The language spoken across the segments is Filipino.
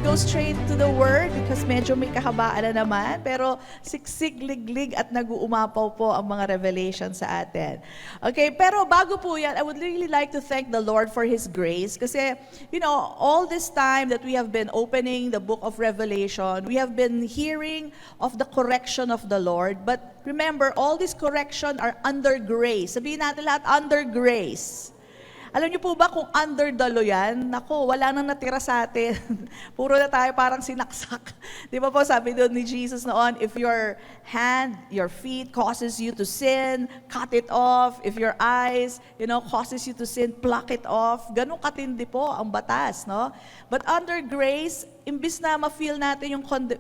go straight to the Word because medyo may kahabaan na naman. Pero siksik, liglig at nag-uumapaw po ang mga revelation sa atin. Okay, pero bago po yan, I would really like to thank the Lord for His grace. Kasi, all this time that we have been opening the book of Revelation, we have been hearing of the correction of the Lord. But remember, all this correction are under grace. Sabihin natin lahat, under grace. Alam niyo po ba kung under the law yan? Naku, wala nang natira sa atin. Puro na tayo parang sinaksak. Di ba po sabi doon ni Jesus noon, if your hand, your feet causes you to sin, cut it off. If your eyes, causes you to sin, pluck it off. Ganun katindi po ang batas, no? But under grace, imbis na ma-feel natin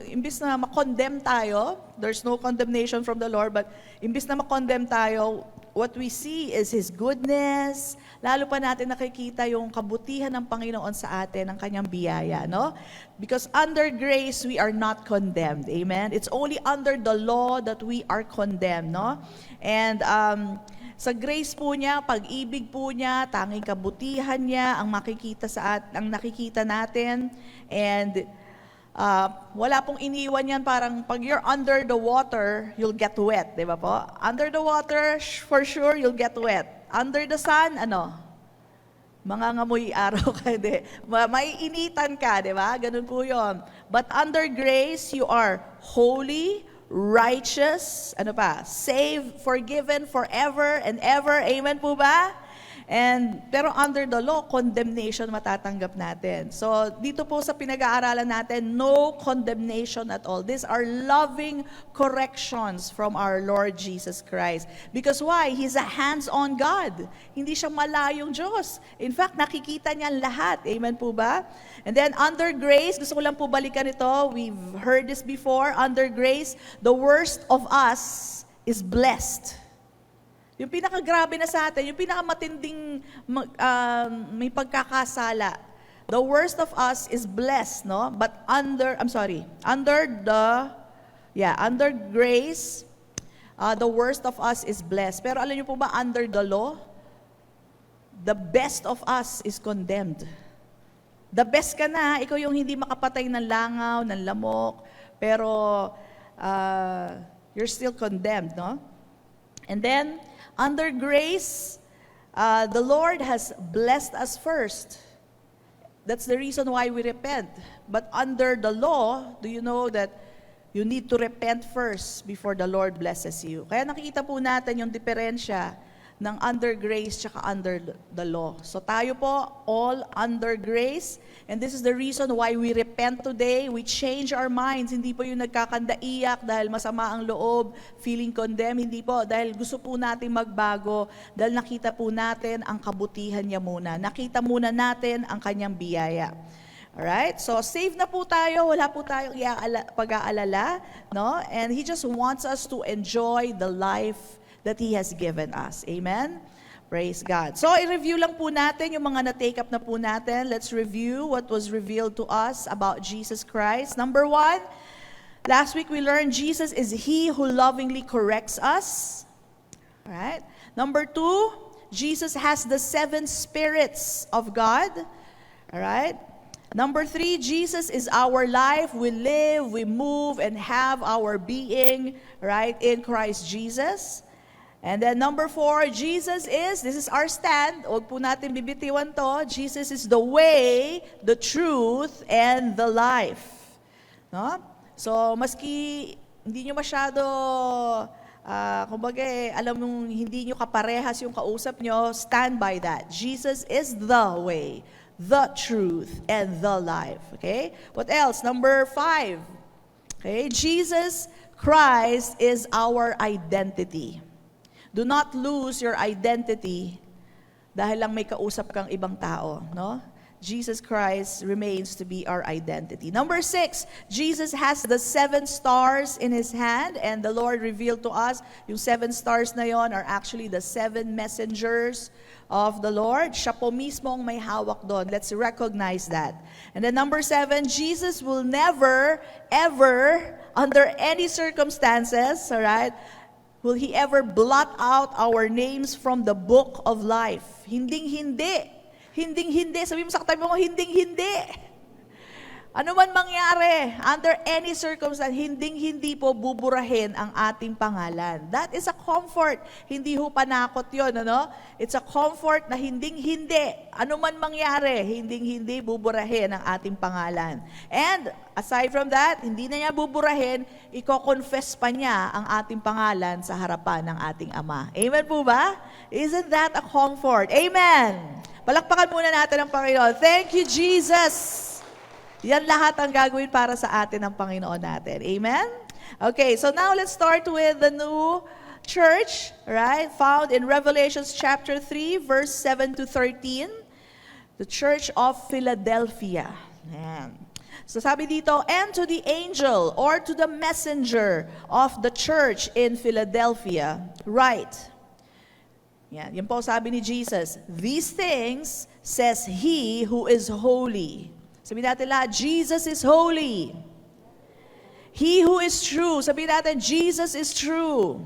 imbis na ma-condemn tayo, there's no condemnation from the Lord, but imbis na ma-condemn tayo, what we see is His goodness. Lalo pa natin nakikita yung kabutihan ng Panginoon sa atin, ang kanyang biyaya, no? Because under grace, we are not condemned. Amen? It's only under the law that we are condemned, no? And sa grace po niya, pag-ibig po niya, tanging kabutihan niya ang nakikita natin. And wala pong iniwan yan, parang pag you're under the water, you'll get wet, di ba po? Under the water, for sure, you'll get wet. Under the sun, mangangamoy araw ka, di. Maiinitan ka, di ba? Ganun po yun. But under grace, you are holy, righteous, saved, forgiven forever and ever. Amen po ba? Pero under the law, condemnation matatanggap natin. So, dito po sa pinag-aaralan natin, no condemnation at all. These are loving corrections from our Lord Jesus Christ. Because why? He's a hands-on God. Hindi siya malayong Diyos. In fact, nakikita niya lahat. Amen po ba? And then, under grace, gusto ko lang po balikan ito. We've heard this before. Under grace, the worst of us is blessed. Yung pinakagrabe na sa atin, yung pinakamatinding may pagkakasala. The worst of us is blessed, no? But under grace, the worst of us is blessed. Pero alam niyo po ba, under the law, the best of us is condemned. The best ka na, ikaw yung hindi makapatay ng langaw, ng lamok, pero you're still condemned, no? And then, under grace, the Lord has blessed us first. That's the reason why we repent. But under the law, do you know that you need to repent first before the Lord blesses you? Kaya nakikita po natin yung diferensya ng under grace tsaka under the law. So tayo po, all under grace. And this is the reason why we repent today. We change our minds. Hindi po yung nagkakandaiyak dahil masama ang loob, feeling condemned. Hindi po, dahil gusto po natin magbago. Dahil nakita po natin ang kabutihan niya muna. Nakita muna natin ang kanyang biyaya. Alright? So, save na po tayo. Wala po tayong pag-aalala. No? And He just wants us to enjoy the life that He has given us. Amen? Praise God. So, i-review lang po natin yung mga na-take up na po natin. Let's review what was revealed to us about Jesus Christ. Number 1, last week we learned Jesus is He who lovingly corrects us. Alright? Number 2, Jesus has the 7 spirits of God. Alright? Number 3, Jesus is our life. We live, we move, and have our being, right, in Christ Jesus. And then number 4, this is our stand. Huwag po natin bibitiwan to. Jesus is the way, the truth, and the life. No? So, maski hindi nyo masyado, alam mong hindi nyo kaparehas yung kausap nyo, stand by that. Jesus is the way, the truth, and the life. Okay? What else? Number 5. Okay? Jesus Christ is our identity. Do not lose your identity dahil lang may kausap kang ibang tao, no? Jesus Christ remains to be our identity. Number 6, Jesus has the 7 stars in His hand, and the Lord revealed to us, yung 7 stars na yon are actually the 7 messengers of the Lord. Siya po mismo ang may hawak doon. Let's recognize that. And then number 7, Jesus will never, ever, under any circumstances, all right, will He ever blot out our names from the book of life? Hinding-hindi. Hinding-hindi. Sabi mo sa katabi mo, hinding-hindi. Ano man mangyari, under any circumstance, hindi po buburahin ang ating pangalan. That is a comfort. Hindi ho panakot yun, ano? It's a comfort na hindi. Ano man mangyari, hindi buburahin ang ating pangalan. And aside from that, hindi na niya buburahin, i-confess pa niya ang ating pangalan sa harapan ng ating Ama. Amen po ba? Isn't that a comfort? Amen! Palakpakan muna natin ang Panginoon. Thank you, Jesus! Yan lahat ang gagawin para sa atin ng Panginoon natin. Amen? Okay, so now let's start with the new church, right? Found in Revelations chapter 3, verse 7 to 13. The Church of Philadelphia. Ayan. So sabi dito, and to the angel or to the messenger of the church in Philadelphia, write. Yan po sabi ni Jesus. These things says he who is holy. Sabi natin lahat, Jesus is holy. He who is true. Sabi natin, Jesus is true.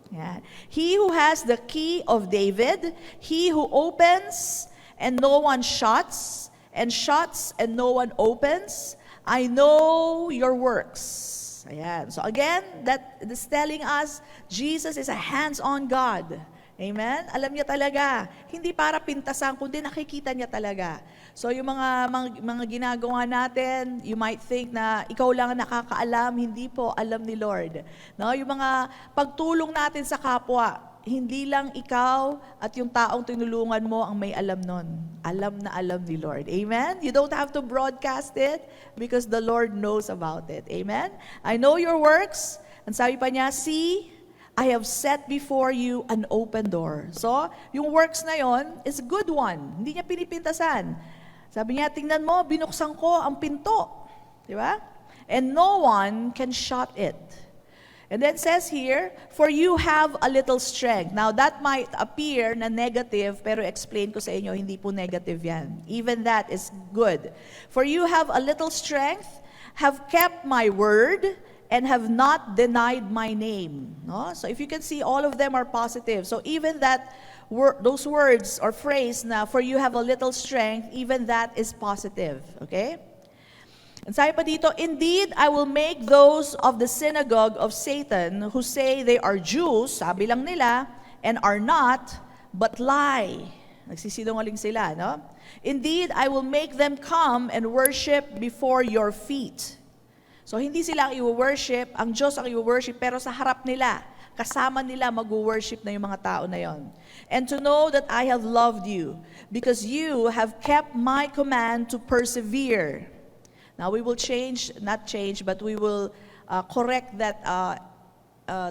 Yeah. He who has the key of David, he who opens and no one shuts, and shuts and no one opens. I know your works. Ayan. So again, that is telling us Jesus is a hands-on God. Amen? Alam niya talaga. Hindi para pintasan, kundi nakikita niya talaga. So yung mga ginagawa natin, you might think na ikaw lang ang nakakaalam, hindi po, alam ni Lord. No? Yung mga pagtulong natin sa kapwa, hindi lang ikaw at yung taong tinulungan mo ang may alam nun. Alam na alam ni Lord. Amen? You don't have to broadcast it because the Lord knows about it. Amen? I know your works. And sabi pa niya, see, I have set before you an open door. So, yung works na yon is a good one. Hindi niya pinipintasan. Sabi niya, tingnan mo, binuksan ko ang pinto. Di ba? And no one can shut it. And then it says here, for you have a little strength. Now, that might appear na negative, pero explain ko sa inyo, hindi po negative yan. Even that is good. For you have a little strength, have kept my word, and have not denied my name. No? So if you can see, all of them are positive. So even that, those words or phrase na, for you have a little strength, even that is positive. Okay? And sabi pa dito, indeed, I will make those of the synagogue of Satan who say they are Jews, sabi lang nila, and are not, but lie. Nagsisinungaling sila, no? Indeed, I will make them come and worship before your feet. So hindi sila ang i-worship, ang Diyos ang i-worship, pero sa harap nila, kasama nila mag-worship na yung mga tao na yon. And to know that I have loved you, because you have kept my command to persevere. Now we will but we will correct that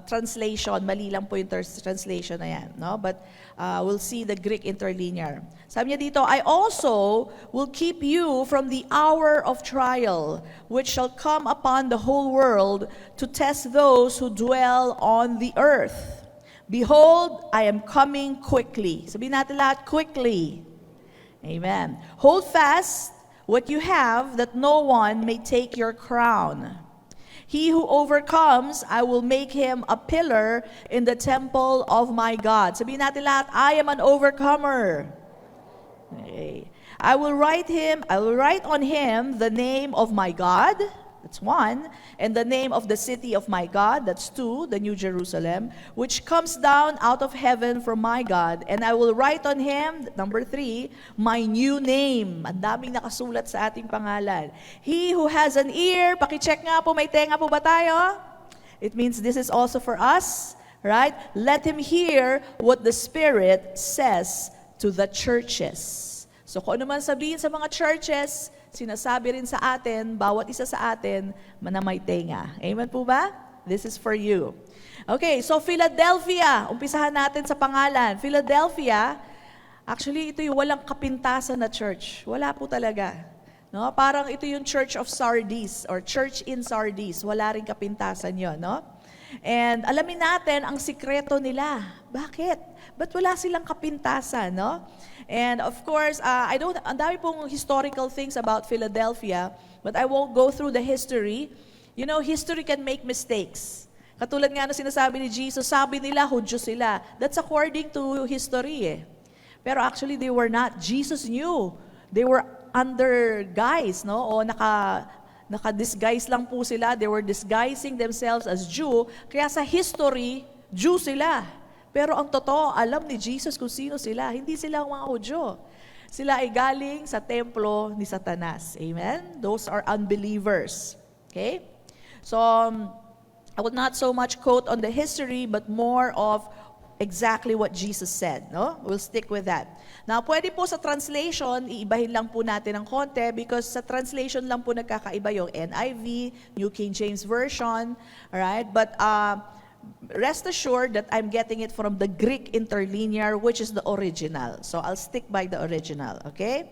translation. Mali lang po yung translation na yan. No? But we'll see the Greek interlinear. Sabi niya dito, I also will keep you from the hour of trial, which shall come upon the whole world to test those who dwell on the earth. Behold, I am coming quickly. Sabihin natin lahat, quickly. Amen. Hold fast what you have, that no one may take your crown. He who overcomes, I will make him a pillar in the temple of my God. Sabihin natin lahat, I am an overcomer. Okay. I will write on him the name of my God. That's one. And the name of the city of my God. That's two, the New Jerusalem, which comes down out of heaven from my God. And I will write on him, number three, my new name. Ang daming nakasulat sa ating pangalan. He who has an ear, pakicheck nga po, may tenga po ba tayo? It means this is also for us, right? Let him hear what the Spirit says to the churches. So kung ano man sabihin sa mga churches, sinasabi rin sa atin, bawat isa sa atin, na may tenga. Amen po ba? This is for you. Okay, so Philadelphia, umpisahan natin sa pangalan. Philadelphia, actually ito yung walang kapintasan na church. Wala po talaga. No? Parang ito yung Church of Sardis or Church in Sardis. Wala rin kapintasan yon, no? And alamin natin ang sikreto nila. Bakit? Ba't wala silang kapintasan, no? And of course, ang dami pong historical things about Philadelphia, but I won't go through the history. You know, history can make mistakes. Katulad nga na sinasabi ni Jesus, sabi nila, Hudyo sila. That's according to history eh. Pero actually, they were not. Jesus knew. They were under guise, no? O naka-disguise lang po sila. They were disguising themselves as Jew. Kaya sa history, Jew sila. Pero ang totoo, alam ni Jesus kung sino sila. Hindi sila mga Hudyo. Sila ay galing sa templo ni Satanas. Amen? Those are unbelievers. Okay? So, I would not so much quote on the history, but more of exactly what Jesus said. No? We'll stick with that. Now, pwede po sa translation, iibahin lang po natin ng konti because sa translation lang po nagkakaiba yung NIV, New King James Version. Alright? But, rest assured that I'm getting it from the Greek interlinear, which is the original. So I'll stick by the original, okay?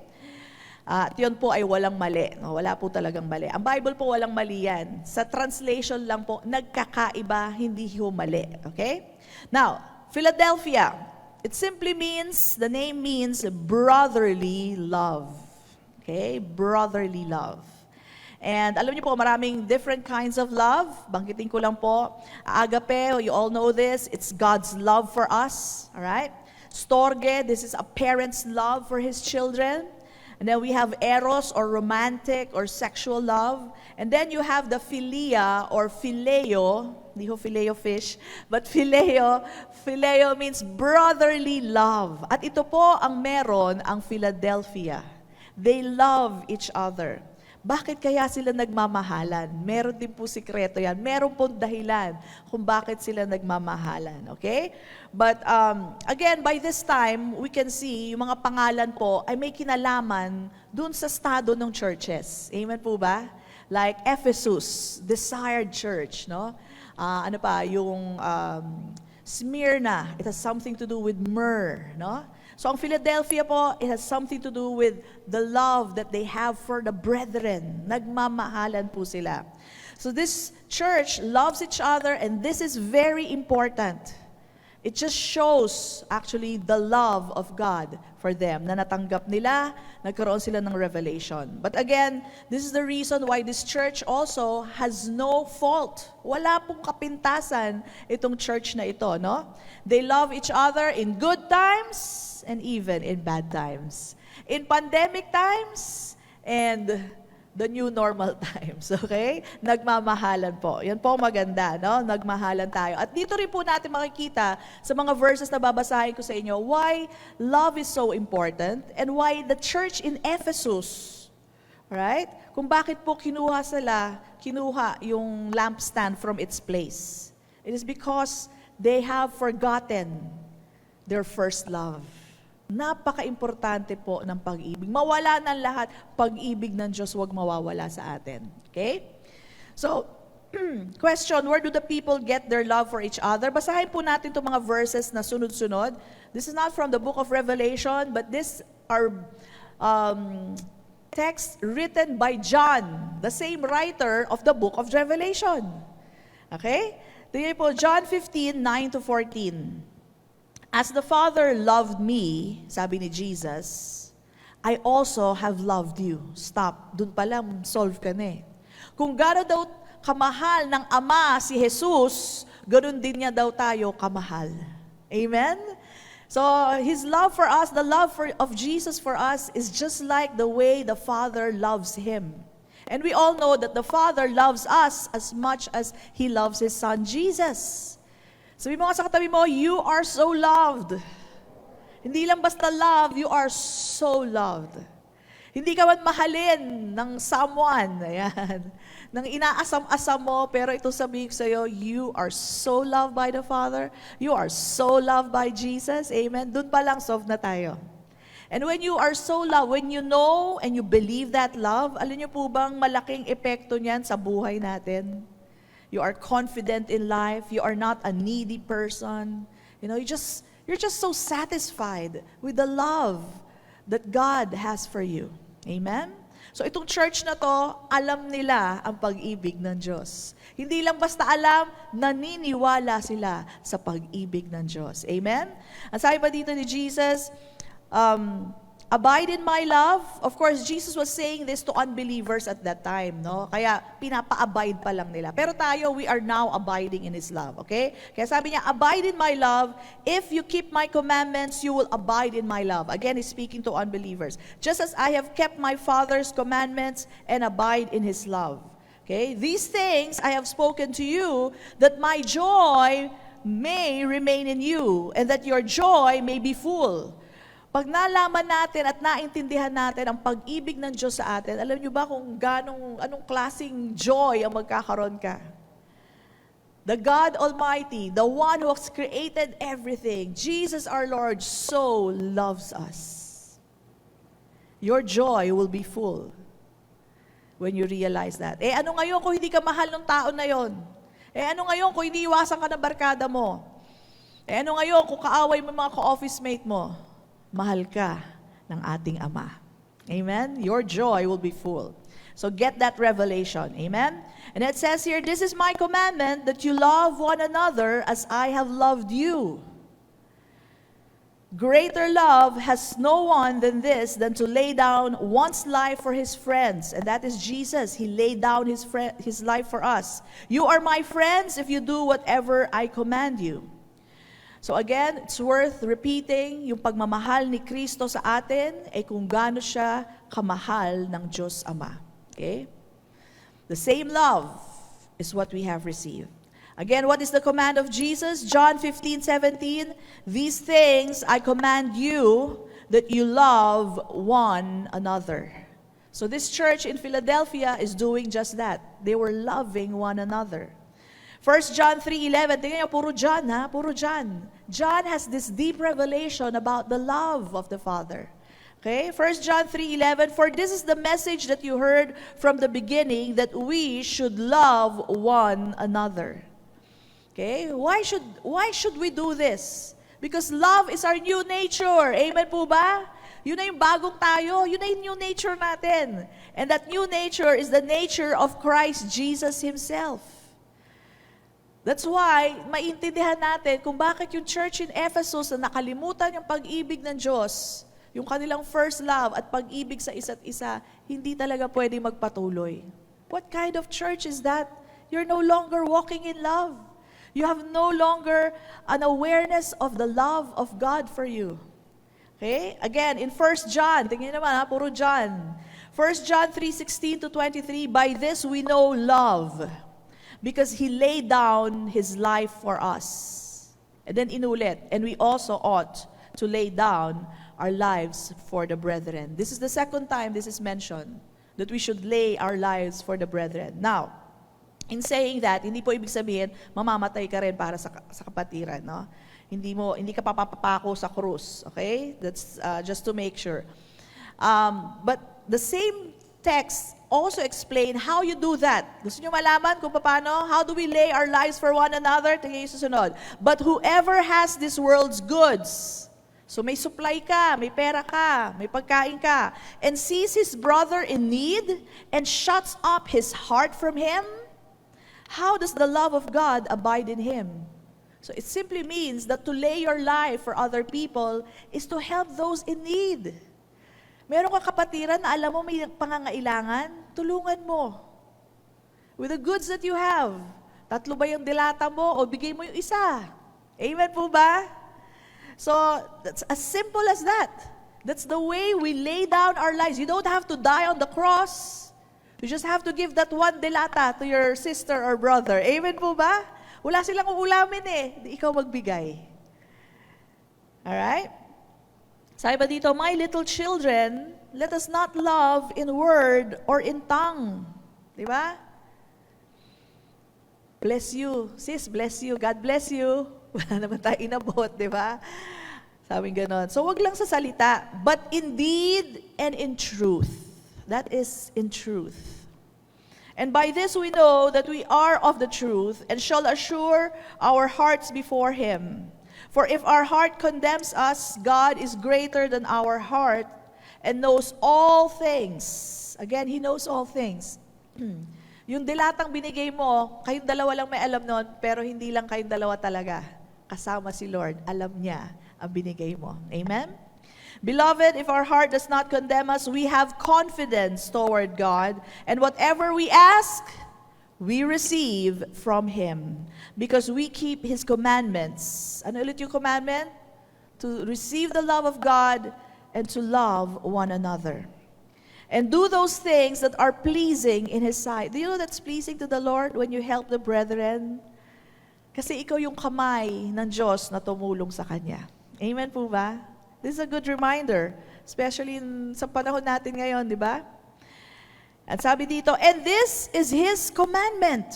At yun po ay walang mali. No? Wala po talagang mali. Ang Bible po walang mali yan. Sa translation lang po, nagkakaiba, hindi ho mali. Okay? Now, Philadelphia. It simply means, the name means brotherly love. Okay? Brotherly love. And alam niyo po, maraming different kinds of love. Banggitin ko lang po. Agape, you all know this. It's God's love for us. Alright? Storge, this is a parent's love for his children. And then we have eros or romantic or sexual love. And then you have the philia or phileo. Hindi ho phileo fish. But phileo. Phileo means brotherly love. At ito po ang meron ang Philadelphia. They love each other. Bakit kaya sila nagmamahalan? Meron din po sikreto yan. Meron pong dahilan kung bakit sila nagmamahalan. Okay? But again, by this time, we can see yung mga pangalan po ay may kinalaman dun sa estado ng churches. Amen po ba? Like Ephesus, desired church. No? Ano pa? Yung Smyrna, it has something to do with myrrh. No? So ang Philadelphia po, it has something to do with the love that they have for the brethren. Nagmamahalan po sila. So this church loves each other, and this is very important. It just shows actually the love of God for them na natanggap nila, nagkaroon sila ng revelation. But again, this is the reason why this church also has no fault. Wala pong kapintasan itong church na ito, no? They love each other in good times and even in bad times. In pandemic times and the new normal times, okay? Nagmamahalan po. Yan po maganda, no? Nagmahalan tayo. At dito rin po natin makikita sa mga verses na babasahin ko sa inyo why love is so important and why the church in Ephesus, right? Kung bakit po kinuha yung lampstand from its place. It is because they have forgotten their first love. Napaka-importante po ng pag-ibig. Mawala ng lahat, pag-ibig ng Diyos huwag mawawala sa atin. Okay? So, question, where do the people get their love for each other? Basahin po natin itong mga verses na sunod-sunod. This is not from the book of Revelation, but these are texts written by John, the same writer of the book of Revelation. Okay? Tingnan po, John 15:9-14. As the Father loved me, sabi ni Jesus, I also have loved you. Stop. Doon pa lang, solve ka na eh. Kung gano'n daw kamahal ng Ama si Jesus, gano'n din niya daw tayo kamahal. Amen? So, His love for us, the love of Jesus for us is just like the way the Father loves Him. And we all know that the Father loves us as much as He loves His Son, Jesus. Sabi mo sa katabi mo, you are so loved. Hindi lang basta love, you are so loved. Hindi ka man mahalin ng someone, ayan, ng inaasam-asam mo, pero ito sabihin ko sa iyo, you are so loved by the Father, you are so loved by Jesus, amen? Doon pa lang solve na tayo. And when you are so loved, when you know and you believe that love, alam niyo po bang malaking epekto niyan sa buhay natin? You are confident in life. You are not a needy person. You know, you're just so satisfied with the love that God has for you. Amen? So itong church na to, alam nila ang pag-ibig ng Diyos. Hindi lang basta alam, naniniwala sila sa pag-ibig ng Diyos. Amen? Ang sabi pa dito ni Jesus, Abide in my love. Of course, Jesus was saying this to unbelievers at that time, no? Kaya pinapa-abide pa lang nila. Pero tayo, we are now abiding in His love, okay? Kaya sabi niya, abide in my love. If you keep my commandments, you will abide in my love. Again, He's speaking to unbelievers. Just as I have kept my Father's commandments and abide in His love. Okay? These things I have spoken to you, that my joy may remain in you, and that your joy may be full. Pag nalaman natin at naintindihan natin ang pag-ibig ng Diyos sa atin, alam niyo ba kung anong klaseng joy ang magkakaroon ka? The God Almighty, the one who has created everything, Jesus our Lord, so loves us. Your joy will be full when you realize that. Ano ngayon kung hindi ka mahal ng tao na yon? Ano ngayon kung hindi iwasan ka ng barkada mo? Ano ngayon kung kaaway mo mga ka-office mate mo? Mahal ka ng ating Ama. Amen? Your joy will be full. So get that revelation. Amen? And it says here, this is my commandment, that you love one another as I have loved you. Greater love has no one than this, than to lay down one's life for his friends. And that is Jesus. He laid down his life for us. You are my friends if you do whatever I command you. So again, it's worth repeating, yung pagmamahal ni Kristo sa atin ay kung gaano siya kamahal ng Diyos Ama. Okay? The same love is what we have received. Again, what is the command of Jesus? John 15:17, these things I command you, that you love one another. So this church in Philadelphia is doing just that. They were loving one another. 1 John 3:11, tingnan niyo, puro John ha, puro John. John has this deep revelation about the love of the Father. Okay, 1 John 3:11, for this is the message that you heard from the beginning, that we should love one another. Okay, why should we do this? Because love is our new nature. Amen po ba? Yun na yung bagong tayo, yun na yung new nature natin. And that new nature is the nature of Christ Jesus Himself. That's why, maintindihan natin kung bakit yung church in Ephesus na nakalimutan yung pag-ibig ng Diyos, yung kanilang first love at pag-ibig sa isa't isa, hindi talaga pwede magpatuloy. What kind of church is that? You're no longer walking in love. You have no longer an awareness of the love of God for you. Okay? Again, in 1 John, tingnan naman ha, puro John. 1 John 3:16-23, by this we know love, because He laid down His life for us. And then inulit, and we also ought to lay down our lives for the brethren. This is the second time this is mentioned, that we should lay our lives for the brethren. Now, in saying that, hindi po ibig sabihin, mamamatay ka rin para sa kapatiran, no? Hindi ka papapako sa krus, okay? That's just to make sure. But the same text also explain how you do that. Gusto nyo malaman kung paano? How do we lay our lives for one another? Tingnan yung susunod. But whoever has this world's goods, so may supply ka, may pera ka, may pagkain ka, and sees his brother in need, and shuts up his heart from him, how does the love of God abide in him? So it simply means that to lay your life for other people is to help those in need. Meron kang kapatiran na alam mo may pangangailangan, tulungan mo. With the goods that you have. 3 ba yung dilata mo o bigay mo yung isa? Amen po ba? So, that's as simple as that. That's the way we lay down our lives. You don't have to die on the cross. You just have to give that one dilata to your sister or brother. Amen po ba? Wala silang uulamin eh. Ikaw magbigay. Alright? Sabi ba dito, my little children, let us not love in word or in tongue. Di ba? Bless you. Sis, bless you. God bless you. Wala naman tayo inabot, di ba? Sabi ganon. So, wag lang sa salita, but in deed and in truth. That is in truth. And by this we know that we are of the truth and shall assure our hearts before Him. For if our heart condemns us, God is greater than our heart and knows all things. Again, He knows all things. Yung dilatang binigay mo, kayong dalawa lang may alam nun, pero hindi lang kayong dalawa talaga. Kasama si Lord, alam niya ang binigay mo. Amen? Beloved, if our heart does not condemn us, we have confidence toward God, and whatever we ask, we receive from Him, because we keep His commandments. Ano ulit yung commandment? To receive the love of God and to love one another. And do those things that are pleasing in His sight. Do you know that's pleasing to the Lord when you help the brethren? Kasi ikaw yung kamay ng Diyos na tumulong sa Kanya. Amen po ba? This is a good reminder, especially sa panahon natin ngayon, di ba? At sabi dito, and this is His commandment,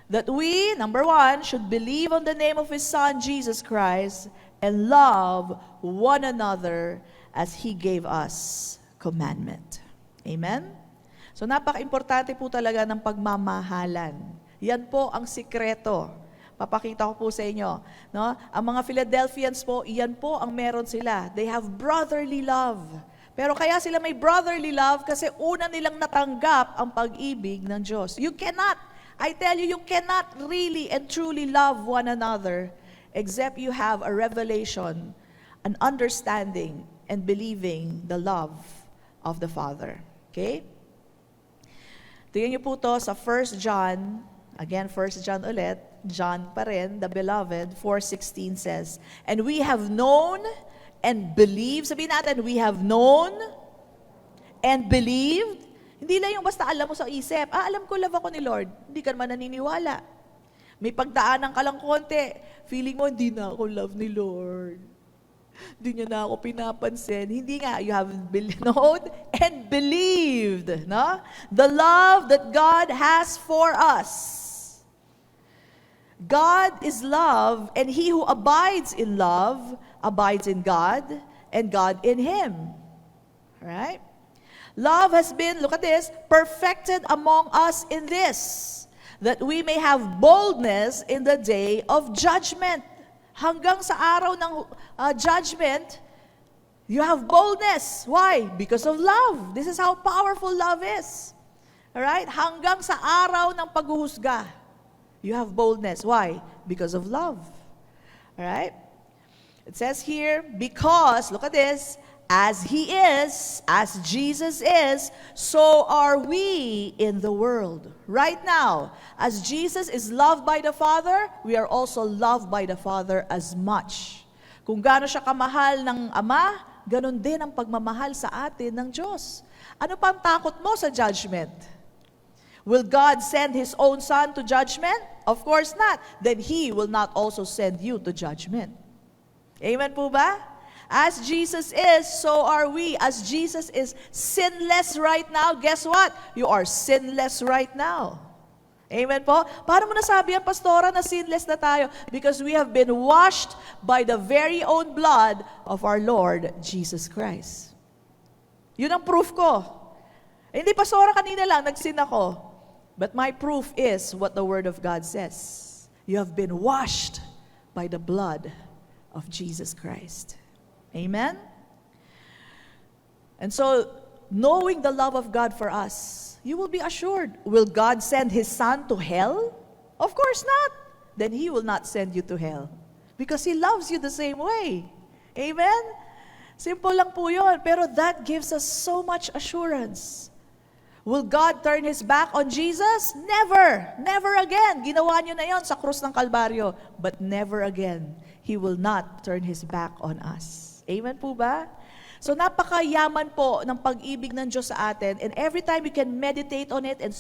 that we, number one, should believe on the name of His Son, Jesus Christ, and love one another as He gave us commandment. Amen? So napaka-importante po talaga ng pagmamahalan. Yan po ang sikreto. Papakita ko po sa inyo. No? Ang mga Philadelphians po, iyan po ang meron sila. They have brotherly love. Pero kaya sila may brotherly love kasi una nilang natanggap ang pag-ibig ng Diyos. You cannot, I tell you cannot really and truly love one another except you have a revelation, an understanding, and believing the love of the Father. Okay? Tingnan niyo po to sa 1 John, again 1 John ulit, John pa rin, the beloved, 4:16 says, and we have known and believed, sabihin natin, we have known and believed. Hindi lang yung basta alam mo sa isip, alam ko love ako ni Lord, hindi ka naman naniniwala. May pagdaanan ka lang konti, feeling mo, hindi na ako love ni Lord. Hindi niya na ako pinapansin. Hindi nga, you have known and believed, no? The love that God has for us. God is love, and he who abides in love abides in God, and God in him. Right? Love has been, look at this, perfected among us in this, that we may have boldness in the day of judgment. Hanggang sa araw ng judgment, you have boldness. Why? Because of love. This is how powerful love is. Alright? Hanggang sa araw ng paghuhusga, you have boldness. Why? Because of love. Alright? It says here, because, look at this, as He is, as Jesus is, so are we in the world. Right now, as Jesus is loved by the Father, we are also loved by the Father as much. Kung gaano siya kamahal ng Ama, ganon din ang pagmamahal sa atin ng Diyos. Ano pa ang takot mo sa judgment? Will God send His own Son to judgment? Of course not. Then He will not also send you to judgment. Amen po ba? As Jesus is, so are we. As Jesus is sinless right now, guess what? You are sinless right now. Amen po? Paano mo nasabi yan, Pastora, na sinless na tayo? Because we have been washed by the very own blood of our Lord Jesus Christ. Yun ang proof ko. Hindi, Pastora, kanina lang, nagsin ako. But my proof is what the Word of God says. You have been washed by the blood of Jesus Christ. Amen? And so, knowing the love of God for us, you will be assured. Will God send His Son to hell? Of course not. Then He will not send you to hell. Because He loves you the same way. Amen? Simple lang po yun. Pero that gives us so much assurance. Will God turn His back on Jesus? Never. Never again. Ginawa niyo na yon sa krus ng Kalbaryo. But never again. He will not turn His back on us. Amen po ba? So napakayaman po ng pag-ibig ng Diyos sa atin. And every time you can meditate on it and,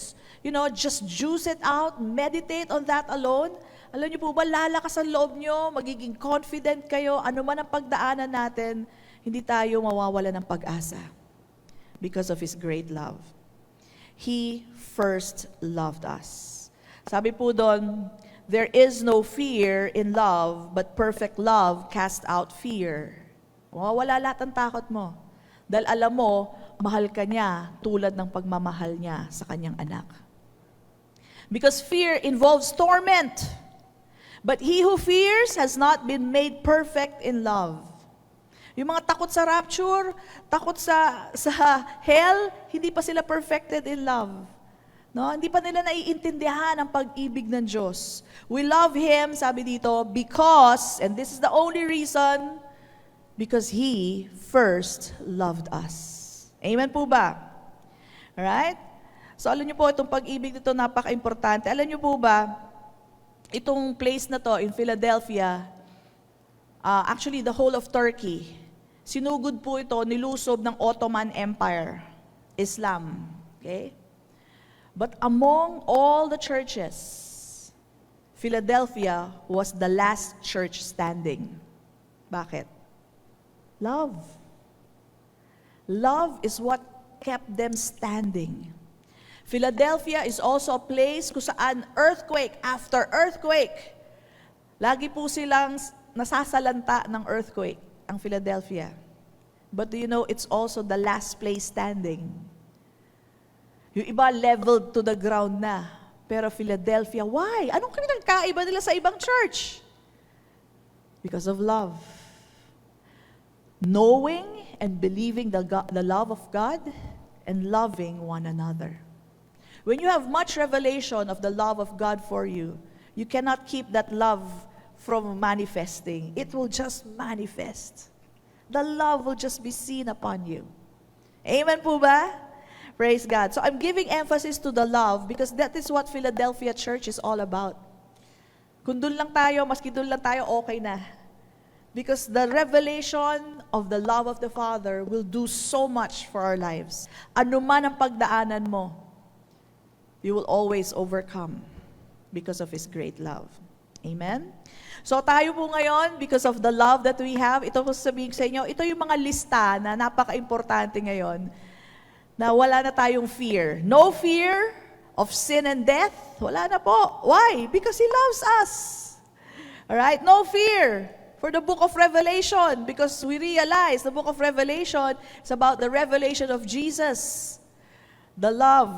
just juice it out, meditate on that alone. Alam niyo po ba, lalakas ang loob niyo, magiging confident kayo, ano man ang pagdaanan natin, hindi tayo mawawala ng pag-asa. Because of His great love. He first loved us. Sabi po doon, there is no fear in love, but perfect love casts out fear. Wala lahat ang takot mo. Dahil alam mo, mahal ka niya tulad ng pagmamahal niya sa kanyang anak. Because fear involves torment. But he who fears has not been made perfect in love. Yung mga takot sa rapture, takot sa hell, hindi pa sila perfected in love. No? Hindi pa nila naiintindihan ang pag-ibig ng Diyos. We love Him, sabi dito, because, and this is the only reason, because He first loved us. Amen po ba? Alright? So alam niyo po, itong pag-ibig nito napaka-importante. Alam niyo po ba, itong place na to in Philadelphia, actually the whole of Turkey, sinugod po ito, nilusob ng Ottoman Empire, Islam. Okay? But among all the churches, Philadelphia was the last church standing. Bakit? Love. Love is what kept them standing. Philadelphia is also a place kung saan earthquake after earthquake, lagi po silang nasasalanta ng earthquake, ang Philadelphia. But do you know, it's also the last place standing. Yung iba leveled to the ground na. Pero Philadelphia, why? Anong pinagkaiba nila sa ibang church? Because of love. Knowing and believing the love of God and loving one another. When you have much revelation of the love of God for you, you cannot keep that love from manifesting. It will just manifest. The love will just be seen upon you. Amen po ba? Praise God. So I'm giving emphasis to the love because that is what Philadelphia Church is all about. Kung doon lang tayo, maski doon lang tayo, okay na. Because the revelation of the love of the Father will do so much for our lives. Ano man ang pagdaanan mo, you will always overcome because of His great love. Amen? So tayo po ngayon, because of the love that we have, ito po sabihin sa inyo, ito yung mga lista na napaka-importante ngayon, na wala na tayong fear. No fear of sin and death. Wala na po. Why? Because He loves us. Alright? No fear for the book of Revelation because we realize the book of Revelation is about the revelation of Jesus. The love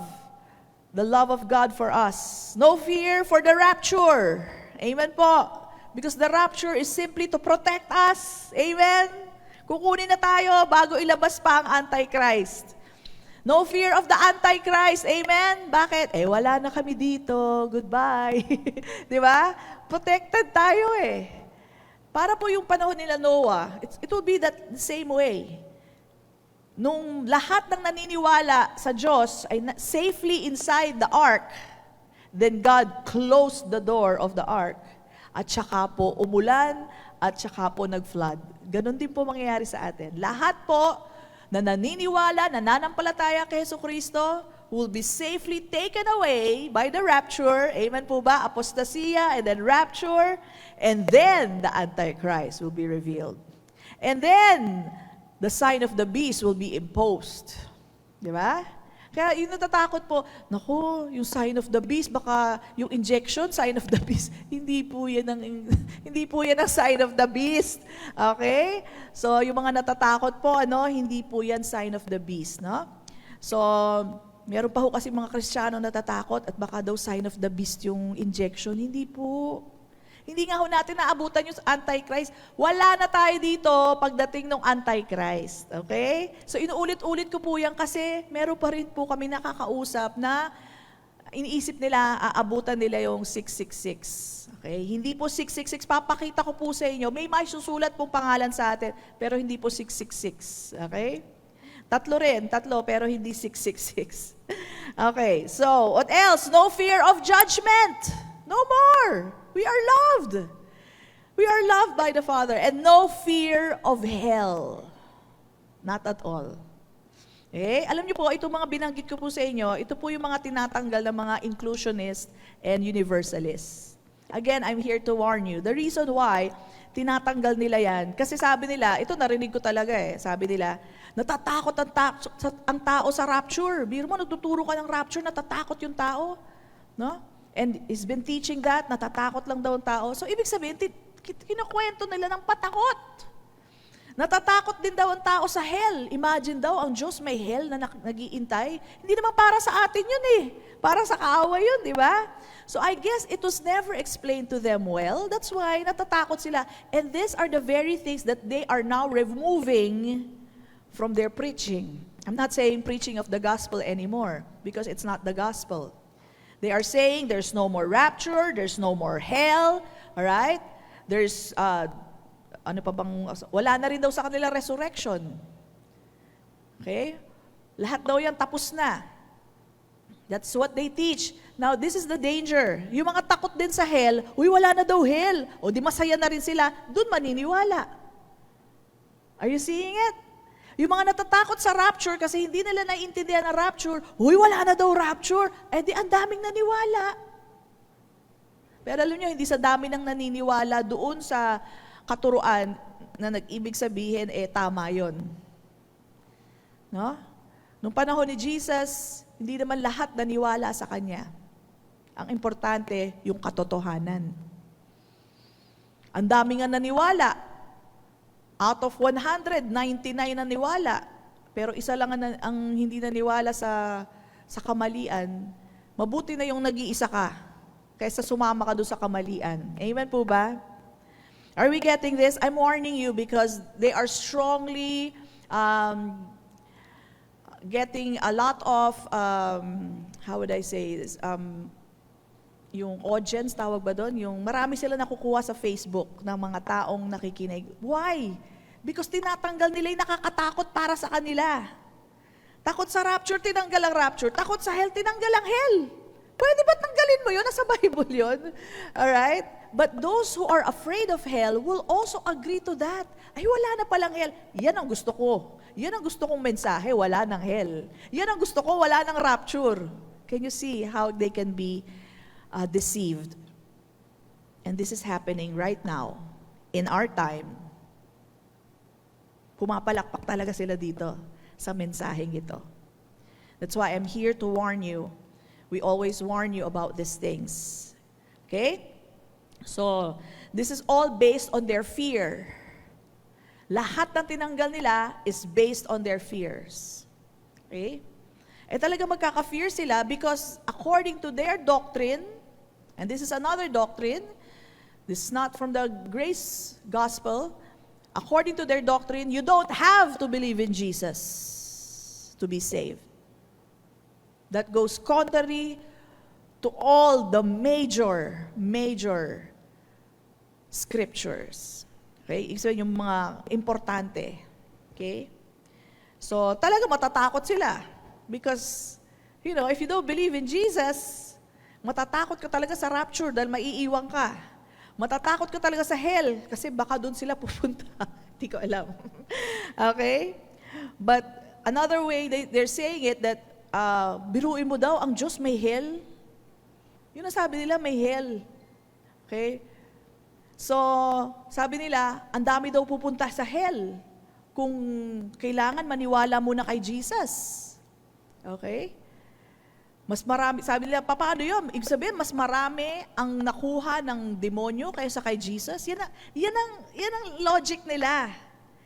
of God for us. No fear for the rapture. Amen po. Because the rapture is simply to protect us. Amen? Kukunin na tayo bago ilabas pa ang Antichrist. No fear of the Antichrist. Amen? Bakit? Wala na kami dito. Goodbye. Di ba? Protected tayo eh. Para po yung panahon nila Noah, it will be that the same way. Nung lahat ng naniniwala sa Diyos ay safely inside the ark, then God closed the door of the ark. At saka po umulan, at saka po nag-flood. Ganon din po mangyayari sa atin. Lahat po na naniniwala, nananampalataya kay Jesucristo, will be safely taken away by the rapture. Amen po ba? Apostasia, and then rapture, and then the Antichrist will be revealed. And then, the sign of the beast will be imposed. Di ba? Kaya yung natatakot po, naku, yung sign of the beast, baka yung injection, sign of the beast. Hindi po yan ang sign of the beast. Okay? So, yung mga natatakot po, hindi po yan sign of the beast, no? So, meron pa ho kasi mga Kristiyano natatakot at baka daw sign of the beast yung injection. Hindi po. Hindi nga ho natin naabutan yung Antichrist. Wala na tayo dito pagdating ng Antichrist. Okay? So inuulit-ulit ko po yan kasi meron pa rin po kami nakakausap na iniisip nila, aabutan nila yung 666. Okay? Hindi po 666. Papakita ko po sa inyo. May susulat pong pangalan sa atin, pero hindi po 666. Okay? Tatlo, pero hindi 666. Okay, so what else? No fear of judgment. No more. We are loved. We are loved by the Father. And no fear of hell. Not at all. Alam niyo po, itong mga binanggit ko po sa inyo, ito po yung mga tinatanggal ng mga inclusionist and universalists. Again, I'm here to warn you. The reason why tinatanggal nila yan, kasi sabi nila, ito narinig ko talaga sabi nila, natatakot ang tao sa rapture. Biro mo, nagtuturo ka ng rapture, natatakot yung tao. No? And he's been teaching that, natatakot lang daw ang tao. So, ibig sabihin, kinakwento nila ng patakot. Natatakot din daw ang tao sa hell. Imagine daw, ang Diyos may hell na nag-iintay. Hindi naman para sa atin yun Para sa kaaway yun, di ba? So, I guess it was never explained to them well. That's why natatakot sila. And these are the very things that they are now removing from their preaching. I'm not saying preaching of the gospel anymore because it's not the gospel. They are saying there's no more rapture, there's no more hell, all right? There's ano pa bang, wala na rin daw sa kanila resurrection. Okay? Lahat daw yan tapos na. That's what they teach. Now, this is the danger. Yung mga takot din sa hell, wala na daw hell. O di masaya na rin sila, dun maniniwala. Are you seeing it? Yung mga natatakot sa rapture kasi hindi nila naiintindihan ang rapture, wala na daw rapture, di ang daming naniwala. Pero alam nyo, hindi sa dami ng naniniwala doon sa katuruan na nag-ibig sabihin, tama yon. No? Nung panahon ni Jesus, hindi naman lahat naniwala sa Kanya. Ang importante, yung katotohanan. Ang dami nga naniwala. Out of 100, 99 naniwala. Pero isa lang ang hindi naniwala sa kamalian. Mabuti na yung nag-iisa ka kaysa sumama ka doon sa kamalian. Amen po ba? Are we getting this? I'm warning you because they are strongly getting a lot of, how would I say this, yung audience, tawag ba doon? Yung marami sila nakukuha sa Facebook ng mga taong nakikinig. Why? Because tinatanggal nila yung nakakatakot para sa kanila. Takot sa rapture, tinanggal ang rapture. Takot sa hell, tinanggal ang hell. Pwede ba tanggalin mo yun? Nasa Bible yun. Alright? But those who are afraid of hell will also agree to that. Ay, wala na palang hell. Yan ang gusto ko. Yan ang gusto kong mensahe, wala ng hell. Yan ang gusto ko, wala ng rapture. Can you see how they can be deceived? And this is happening right now, in our time. Pumapalakpak talaga sila dito sa mensaheng ito. That's why I'm here to warn you. We always warn you about these things. Okay? So, this is all based on their fear. Lahat ng tinanggal nila is based on their fears. Okay? Talaga magkaka-fear sila because according to their doctrine, and this is another doctrine, this is not from the grace gospel, according to their doctrine, you don't have to believe in Jesus to be saved. That goes contrary to all the major scriptures. Okay? Ibig sabihin yung mga importante. Okay? So, talaga matatakot sila. Because, if you don't believe in Jesus, matatakot ka talaga sa rapture dahil maiiwan ka. Matatakot ka talaga sa hell kasi baka doon sila pupunta. Hindi ko alam. Okay? But, another way, they're saying it that, biruin mo daw, ang Diyos may hell. Yun ang sabi nila, may hell. Okay? So, sabi nila, ang dami daw pupunta sa hell kung kailangan maniwala muna kay Jesus. Okay? Mas marami, sabi nila, paano yun? Ibig sabihin, mas marami ang nakuha ng demonyo kaysa kay Jesus. Yan ang logic nila.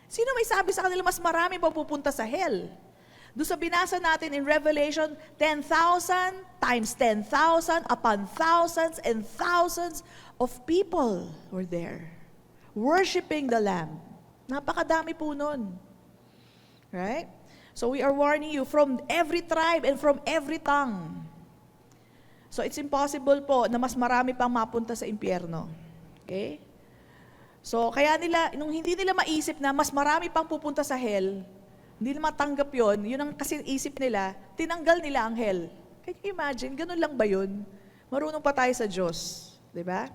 Sino may sabi sa kanila, mas marami pa pupunta sa hell? Doon sa binasa natin in Revelation, 10,000 times 10,000 upon thousands and thousands of people were there, worshiping the Lamb. Napakadami po nun. Right? So we are warning you from every tribe and from every tongue. So it's impossible po na mas marami pang mapunta sa impyerno. Okay? So kaya nung hindi nila maisip na mas marami pang pupunta sa hell, hindi nila matanggap yun ang kasi isip nila, tinanggal nila ang hell. Can you imagine? Ganun lang ba yun? Marunong pa tayo sa Diyos. Diba?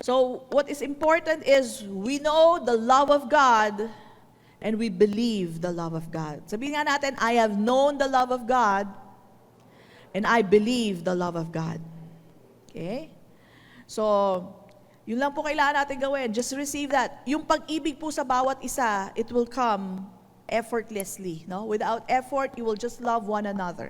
So, what is important is we know the love of God and we believe the love of God. Sabihin nga natin, I have known the love of God and I believe the love of God. Okay? So, yun lang po kailangan natin gawin. Just receive that. Yung pag-ibig po sa bawat isa, it will come effortlessly. No? Without effort, you will just love one another.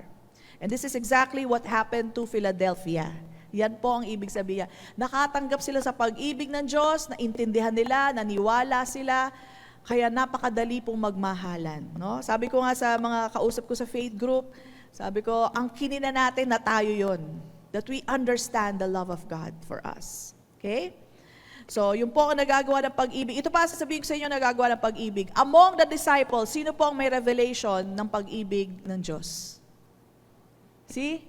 And this is exactly what happened to Philadelphia. Yan po ang ibig sabihin. Nakatanggap sila sa pag-ibig ng Diyos, naintindihan nila, naniwala sila, kaya napakadali pong magmahalan. No? Sabi ko nga sa mga kausap ko sa faith group, sabi ko, ang kinina natin na tayo yon, that we understand the love of God for us. Okay? So, yung po ang nagagawa ng pag-ibig. Ito pa sasabihin ko sa inyo nagagawa ng pag-ibig. Among the disciples, sino po ang may revelation ng pag-ibig ng Diyos? See?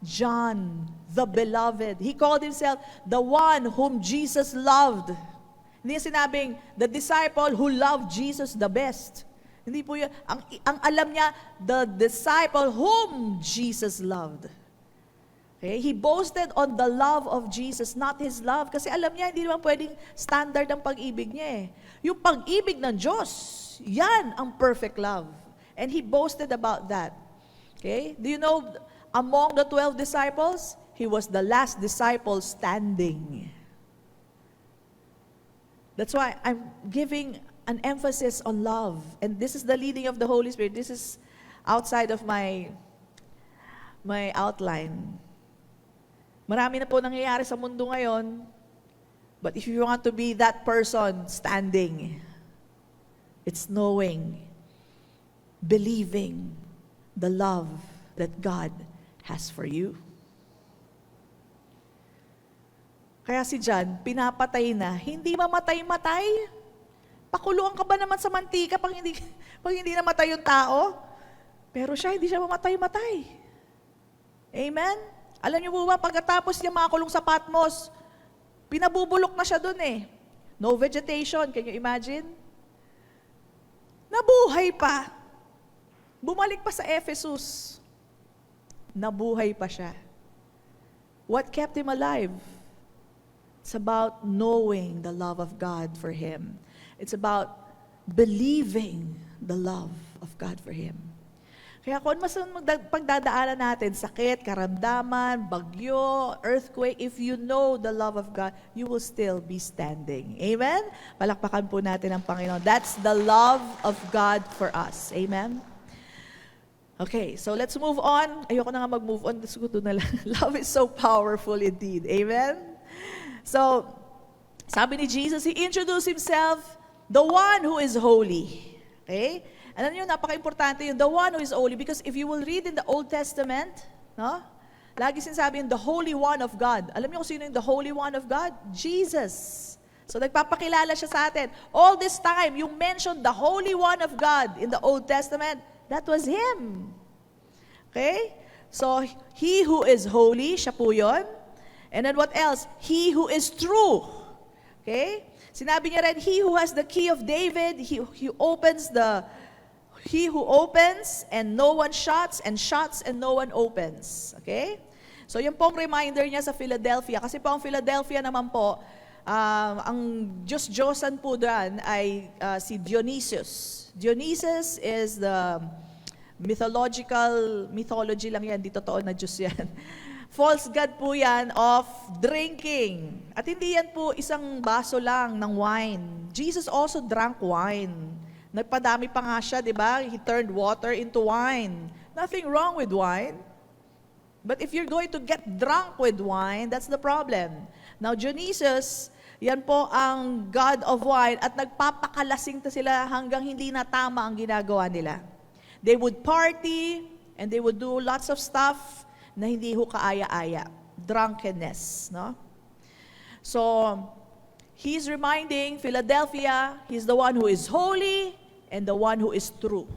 John, the beloved. He called himself the one whom Jesus loved. Hindi sinabing, the disciple who loved Jesus the best. Hindi po yun. Ang alam niya, the disciple whom Jesus loved. Okay? He boasted on the love of Jesus, not his love. Kasi alam niya, hindi naman pwedeng standard ang pag-ibig niya eh. Yung pag-ibig ng Diyos, yan ang perfect love. And he boasted about that. Okay? Do you know, among the 12 disciples, he was the last disciple standing. That's why I'm giving an emphasis on love. And this is the leading of the Holy Spirit. This is outside of my outline. Marami na po nangyayari sa mundo ngayon. But if you want to be that person standing, it's knowing, believing the love that God has for you. Kaya si John, pinapatay na, hindi mamatay-matay. Pakuluan ka ba naman sa mantika pag hindi namatay yung tao? Pero siya, hindi siya mamatay-matay. Amen? Alam niyo po ba, pagkatapos niya makulong sa Patmos, pinabubulok na siya dun eh. No vegetation, can you imagine? Nabuhay pa. Bumalik pa sa Ephesus. Nabuhay pa siya. What kept him alive? It's about knowing the love of God for him. It's about believing the love of God for him. Kaya kung mas pagdadaanan natin, sakit, karamdaman, bagyo, earthquake, if you know the love of God, you will still be standing. Amen? Palakpakan po natin ang Panginoon. That's the love of God for us. Amen? Okay, so let's move on. Ayoko na nga mag-move on. Gusto na lang. Love is so powerful indeed. Amen? So, sabi ni Jesus, He introduced Himself, the one who is holy. Okay? Alam niyo, napaka-importante yung the one who is holy because if you will read in the Old Testament, no? Lagi sinasabi yung the Holy One of God. Alam niyo kung sino yung the Holy One of God? Jesus. So, nagpapakilala siya sa atin. All this time, you mentioned the Holy One of God in the Old Testament. That was Him. Okay? So, He who is holy, siya po yun. And then what else? He who is true. Okay? Sinabi niya rin, he who has the key of David, he who opens and no one shuts, and shuts and no one opens. Okay? So yun pong reminder niya sa Philadelphia. Kasi po ang Philadelphia naman po, ang Diyos-Diyosan po dyan ay si Dionysius. Dionysius is the mythology lang yan, di totoo na Diyos yan. False god po yan of drinking. At hindi yan po isang baso lang ng wine. Jesus also drank wine. Nagpadami pa nga siya, di ba? He turned water into wine. Nothing wrong with wine. But if you're going to get drunk with wine, that's the problem. Now, Dionysius, yan po ang god of wine at nagpapakalasing ta sila hanggang hindi na tama ang ginagawa nila. They would party and they would do lots of stuff na hindi ho kaaya-aya. Drunkenness, no? So, he's reminding Philadelphia, he's the one who is holy and the one who is true.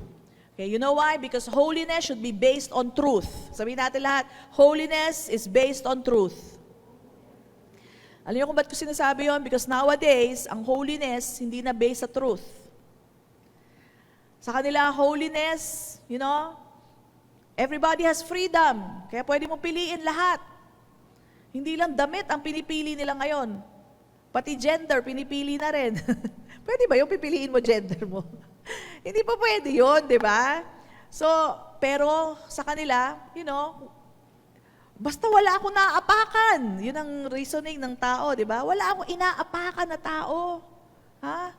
Okay, you know why? Because holiness should be based on truth. Sabihin natin lahat, holiness is based on truth. Alam niyo kung ba't ko sinasabi yun? Because nowadays, ang holiness hindi na based sa truth. Sa kanila, holiness, you know, everybody has freedom. Kaya pwede mo piliin lahat. Hindi lang damit ang pinipili nila ngayon. Pati gender, pinipili na rin. Pwede ba yung pipiliin mo gender mo? Hindi pa pwede yun, di ba? So, pero sa kanila, you know, basta wala akong naaapakan. Yun ang reasoning ng tao, di ba? Wala akong inaapakan na tao. Ha?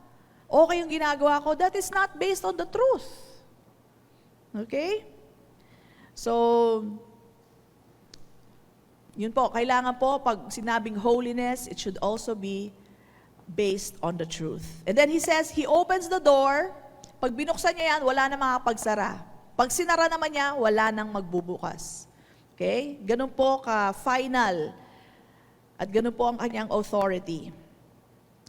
Okay yung ginagawa ko. That is not based on the truth. Okay? So, yun po, kailangan po, pag sinabing holiness, it should also be based on the truth. And then he says, he opens the door. Pag binuksan niya yan, wala na makapagsara. Pag sinara naman niya, wala nang magbubukas. Okay? Ganun po ka-final. At ganun po ang kanyang authority.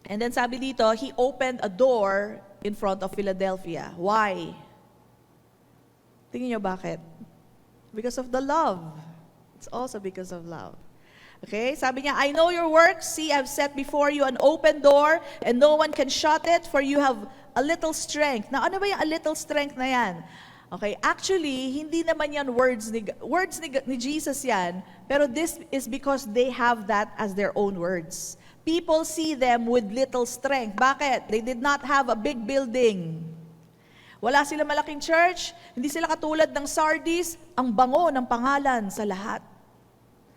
And then sabi dito, he opened a door in front of Philadelphia. Why? Tingin niyo bakit? Because of the love. It's also because of love. Okay? Sabi niya, I know your works. See, I've set before you an open door and no one can shut it for you have a little strength. Now, ano ba yung a little strength na yan? Okay, actually, hindi naman yan words ni Jesus yan, pero this is because they have that as their own words. People see them with little strength. Bakit? They did not have a big building. Wala sila malaking church, hindi sila katulad ng Sardis, ang bango ng pangalan sa lahat.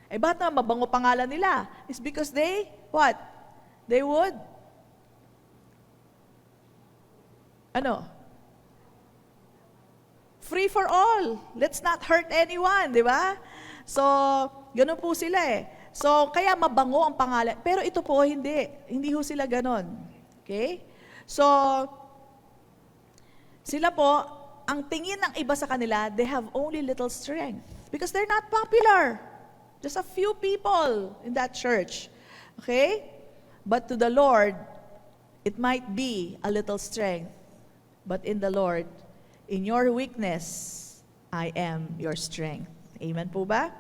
Eh, bakit naman mabango pangalan nila? It's because they, what? They would? Ano? Free for all. Let's not hurt anyone, di ba? So, ganun po sila eh. So, kaya mabango ang pangalan. Pero ito po, hindi. Hindi ho sila ganun. Okay? So, sila po, ang tingin ng iba sa kanila, they have only little strength. Because they're not popular. Just a few people in that church. Okay? But to the Lord, it might be a little strength. But in the Lord, in your weakness, I am your strength. Amen po ba?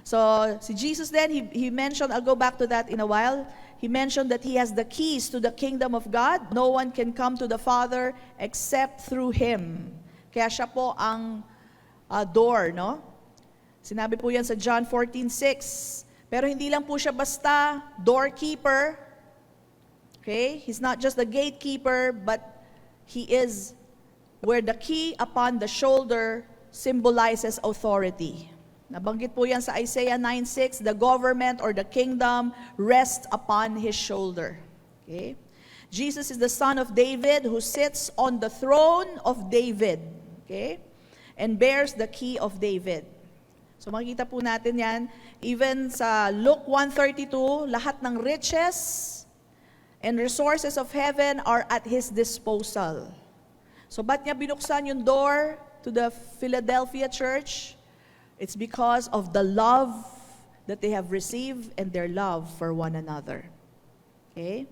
So, si Jesus then, he mentioned, I'll go back to that in a while, he mentioned that he has the keys to the kingdom of God. No one can come to the Father except through Him. Kaya siya po ang door, no? Sinabi po yan sa John 14:6. Pero hindi lang po siya basta doorkeeper. Okay? He's not just the gatekeeper, but he is where the key upon the shoulder symbolizes authority. Nabanggit po yan sa Isaiah 9:6, the government or the kingdom rests upon his shoulder. Okay? Jesus is the son of David who sits on the throne of David. Okay? And bears the key of David. So makikita po natin yan, even sa Luke 1:32, lahat ng riches and resources of heaven are at His disposal. So ba't niya binuksan yung door to the Philadelphia church? It's because of the love that they have received and their love for one another. Okay?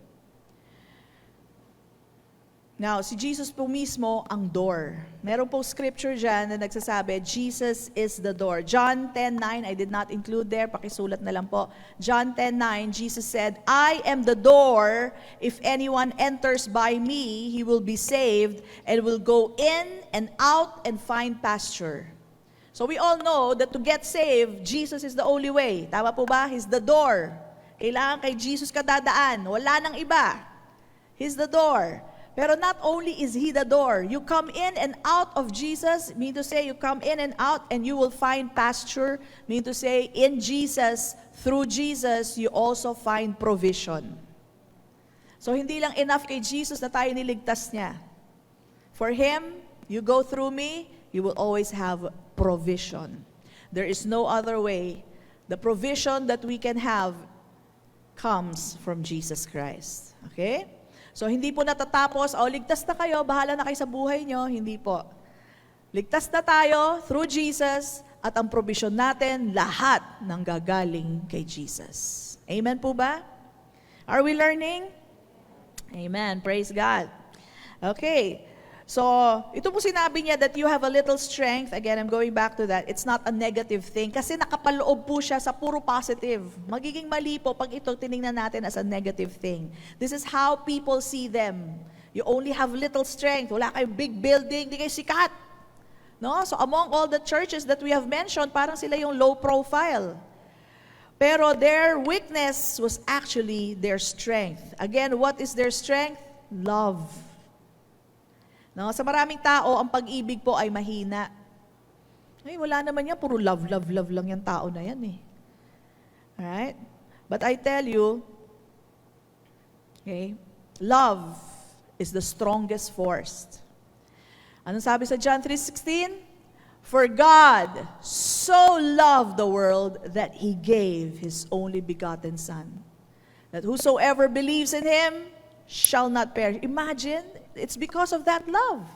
Now, si Jesus po mismo ang door. Meron po scripture dyan na nagsasabi, Jesus is the door. John 10:9, I did not include there, pakisulat na lang po. John 10:9, Jesus said, I am the door. If anyone enters by me, he will be saved and will go in and out and find pasture. So we all know that to get saved, Jesus is the only way. Tama po ba? He's the door. Kailangan kay Jesus ka dadaan. Wala nang iba. He's the door. Pero not only is He the door, you come in and out of Jesus, mean to say you come in and out and you will find pasture, mean to say in Jesus, through Jesus, you also find provision. So hindi lang enough kay Jesus na tayo niligtas niya. For Him, you go through me, you will always have provision. There is no other way. The provision that we can have comes from Jesus Christ. Okay? So, hindi po natatapos, ligtas na kayo, bahala na kayo sa buhay nyo. Hindi po. Ligtas na tayo through Jesus at ang provision natin, lahat ng gagaling kay Jesus. Amen po ba? Are we learning? Amen. Praise God. Okay. So, ito po sinabi niya that you have a little strength. Again, I'm going back to that. It's not a negative thing. Kasi nakapaloob po siya sa puro positive. Magiging mali po pag ito tinignan natin as a negative thing. This is how people see them. You only have little strength. Wala kayong big building. Di kayo sikat. No? So, among all the churches that we have mentioned, parang sila yung low profile. Pero their weakness was actually their strength. Again, what is their strength? Love. No, sa maraming tao, ang pag-ibig po ay mahina. Ay, wala naman yan. Puro love, love, love lang yung tao na yan eh. Alright? But I tell you, okay, love is the strongest force. Anong sabi sa John 3:16? For God so loved the world that He gave His only begotten Son, that whosoever believes in Him shall not perish. Imagine, it's because of that love.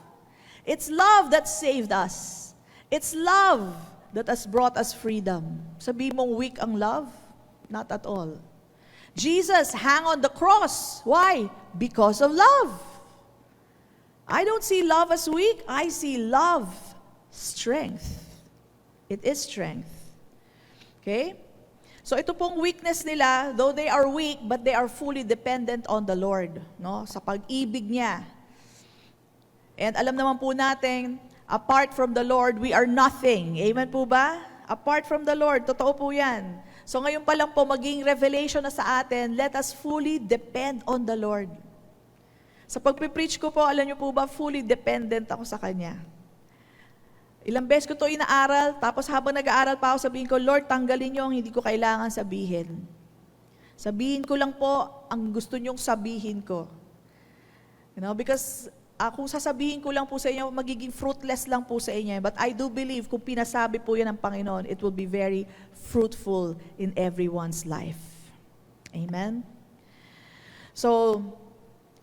It's love that saved us. It's love that has brought us freedom. Sabi mong weak ang love? Not at all. Jesus hung on the cross. Why? Because of love. I don't see love as weak. I see love, strength. It is strength. Okay? So ito pong weakness nila, though they are weak, but they are fully dependent on the Lord, no? Sa pag-ibig niya. And alam naman po natin, apart from the Lord, we are nothing. Amen po ba? Apart from the Lord, totoo po yan. So ngayon pa lang po, maging revelation na sa atin, let us fully depend on the Lord. Sa pagpipreach ko po, alam niyo po ba, fully dependent ako sa Kanya. Ilang beses ko to inaaral, tapos habang nag-aaral pa ako, sabihin ko, Lord, tanggalin niyo ang hindi ko kailangan sabihin. Sabihin ko lang po ang gusto niyong sabihin ko. You know, because kung sasabihin ko lang po sa inyo, magiging fruitless lang po sa inyo. But I do believe, kung pinasabi po yan ng Panginoon, it will be very fruitful in everyone's life. Amen? So,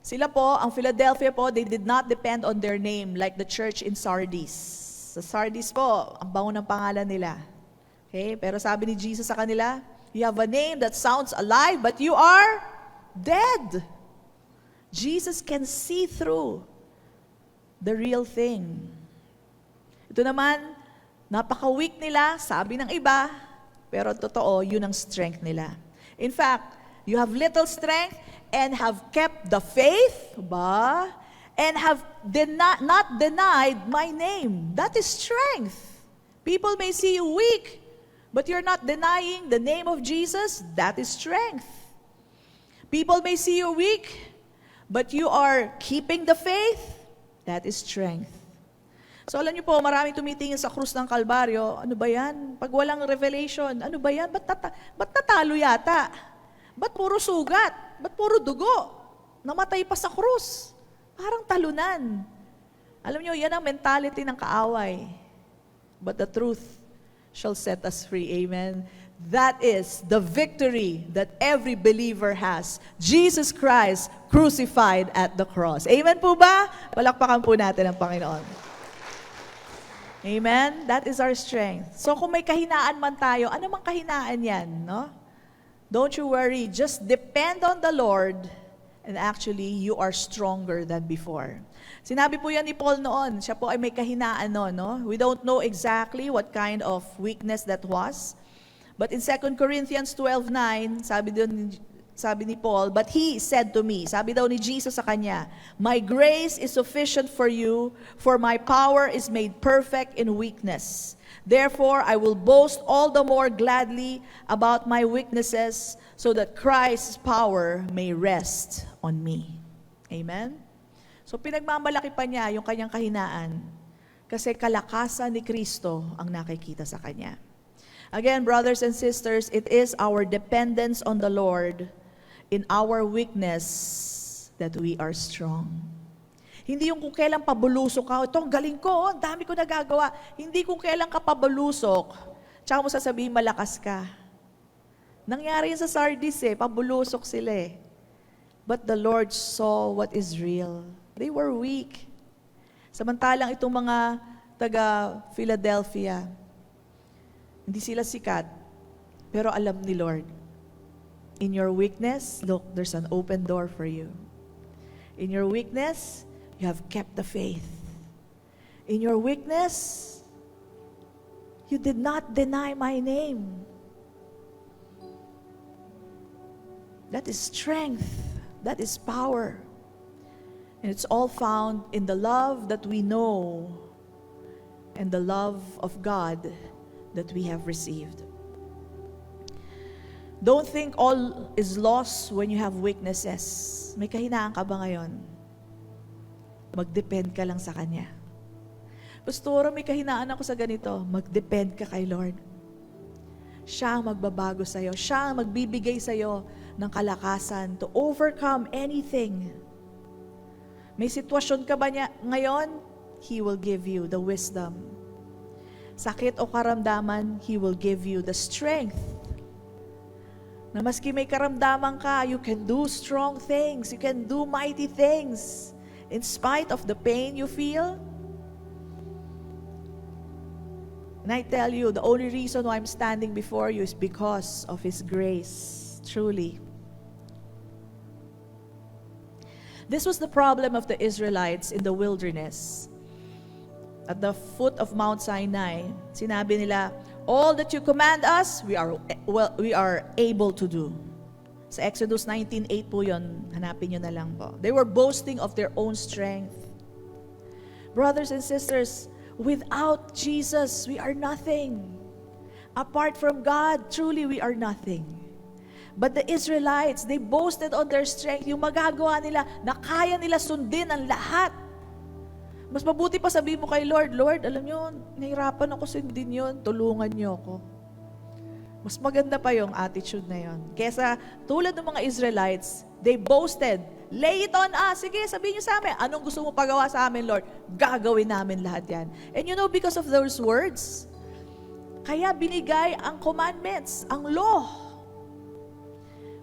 sila po, ang Philadelphia po, they did not depend on their name like the church in Sardis. Sa Sardis po, ang bango ng pangalan nila. Okay? Pero sabi ni Jesus sa kanila, you have a name that sounds alive, but you are dead. Jesus can see through the real thing. Ito naman, napaka-weak nila, sabi ng iba, pero totoo, yun ang strength nila. In fact, you have little strength and have kept the faith, ba? And have not denied my name. That is strength. People may see you weak, but you're not denying the name of Jesus. That is strength. People may see you weak, but you are keeping the faith. That is strength. So alam niyo po, maraming tumitingin sa krus ng Kalbaryo. Ano ba yan? Pag walang revelation, ano ba yan? Ba't natalo yata? Ba't puro sugat? Ba't puro dugo? Namatay pa sa krus. Parang talunan. Alam niyo, yan ang mentality ng kaaway. But the truth shall set us free. Amen. That is the victory that every believer has. Jesus Christ crucified at the cross. Amen po ba? Palakpakan po natin ang Panginoon. Amen? That is our strength. So kung may kahinaan man tayo, ano mang kahinaan yan, no? Don't you worry. Just depend on the Lord. And actually, you are stronger than before. Sinabi po yan ni Paul noon, siya po ay may kahinaan noon, no? We don't know exactly what kind of weakness that was. But in 2 Corinthians 12:9, sabi ni Paul, but he said to me, sabi daw ni Jesus sa kanya, my grace is sufficient for you, for my power is made perfect in weakness. Therefore, I will boast all the more gladly about my weaknesses, so that Christ's power may rest on me. Amen? So pinagmamalaki pa niya yung kanyang kahinaan kasi kalakasan ni Kristo ang nakikita sa kanya. Again, brothers and sisters, it is our dependence on the Lord in our weakness that we are strong. Hindi yung kung kailan pabulusok ka, ito ang galing ko, ang dami ko nagagawa. Hindi kung kailan ka pabulusok, tsaka mo sasabihin malakas ka. Nangyari yun sa Sardis pabulusok sila But the Lord saw what is real. They were weak. Samantalang itong mga taga-Philadelphia, hindi sila sikat, pero alam ni Lord, in your weakness, look, there's an open door for you. In your weakness, you have kept the faith. In your weakness, you did not deny my name. That is strength. That is power. And it's all found in the love that we know and the love of God that we have received. Don't think all is lost when you have weaknesses. May kahinaan ka ba ngayon? Mag-depend ka lang sa Kanya. Pastora, may kahinaan ako sa ganito. Mag-depend ka kay Lord. Siya ang magbabago sa'yo. Siya ang magbibigay sa'yo ng kalakasan to overcome anything. May sitwasyon ka ba niya ngayon? He will give you the wisdom. Sakit o karamdaman, He will give you the strength. Na maski may karamdaman ka, you can do strong things. You can do mighty things. In spite of the pain you feel. And I tell you, the only reason why I'm standing before you is because of His grace. Truly. This was the problem of the Israelites in the wilderness. At the foot of Mount Sinai, sinabi nila, all that you command us, we are able to do. Sa Exodus 19:8 po yun, hanapin nyo na lang po. They were boasting of their own strength. Brothers and sisters, without Jesus, we are nothing. Apart from God, truly we are nothing. But the Israelites, they boasted on their strength, yung magagawa nila, na kaya nila sundin ang lahat. Mas mabuti pa sabihin mo kay Lord, Lord, alam nyo, nahirapan ako sundin yun, tulungan nyo ako. Mas maganda pa yung attitude na yun. Kesa tulad ng mga Israelites, they boasted, lay it on us. Sige, sabihin nyo sa amin, anong gusto mo pagawa sa amin, Lord? Gagawin namin lahat yan. And you know, because of those words, kaya binigay ang commandments, ang law.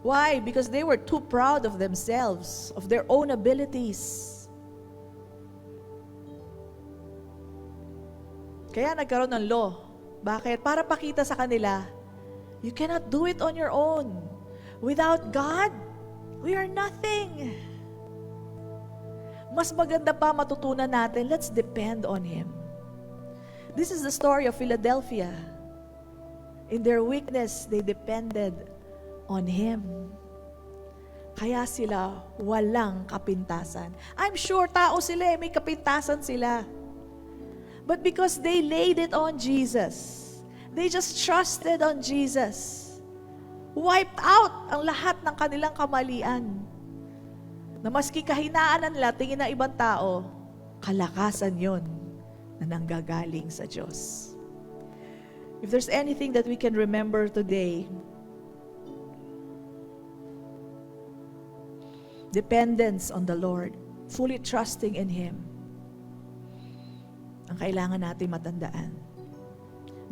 Why? Because they were too proud of themselves, of their own abilities. Kaya nagkaroon ng law. Bakit? Para pakita sa kanila, you cannot do it on your own. Without God, we are nothing. Mas maganda pa matutunan natin, let's depend on Him. This is the story of Philadelphia. In their weakness, they depended on Him. Kaya sila walang kapintasan. I'm sure tao sila, may kapintasan sila. But because they laid it on Jesus, they just trusted on Jesus, wiped out ang lahat ng kanilang kamalian. Na maski kahinaan nila, tingin ng ibang tao, kalakasan yon na nanggagaling sa Diyos. If there's anything that we can remember today, dependence on the Lord, fully trusting in Him, ang kailangan natin matandaan.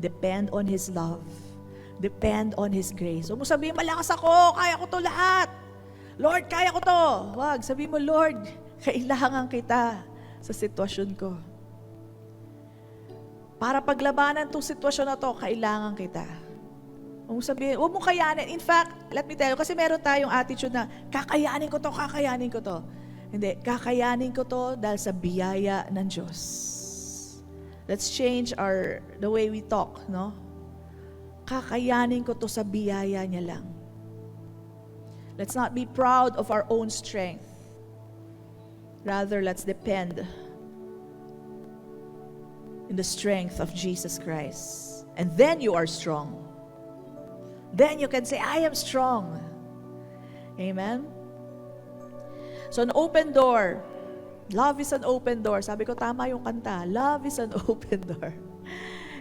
Depend on His love. Depend on His grace. Huwag mo sabihin, malakas ako, kaya ko to lahat. Lord, kaya ko to. Wag, sabihin mo, Lord, kailangan kita sa sitwasyon ko. Para paglabanan itong sitwasyon na to, kailangan kita. Huwag mo sabihin, huwag mo kayanin. In fact, let me tell you, kasi meron tayong attitude na, kakayanin ko to, kakayanin ko to. Hindi, kakayanin ko to dahil sa biyaya ng Diyos. Let's change the way we talk, no? Kakayanin ko to sa biyaya niya lang. Let's not be proud of our own strength. Rather, let's depend in the strength of Jesus Christ. And then you are strong. Then you can say, I am strong. Amen? So an open door. Love is an open door. Sabi ko, tama yung kanta. Love is an open door.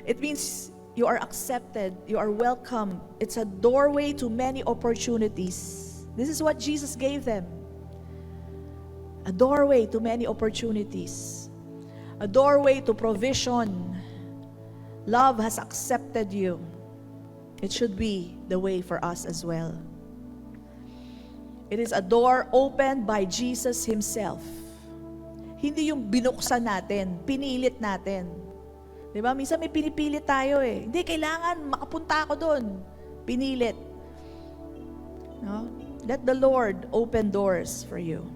It means you are accepted. You are welcome. It's a doorway to many opportunities. This is what Jesus gave them. A doorway to many opportunities. A doorway to provision. Love has accepted you. It should be the way for us as well. It is a door opened by Jesus Himself. Hindi yung binuksan natin, pinilit natin. Di ba? Minsan may pinipilit tayo eh. Hindi, kailangan makapunta ako doon. Pinilit. No? Let the Lord open doors for you.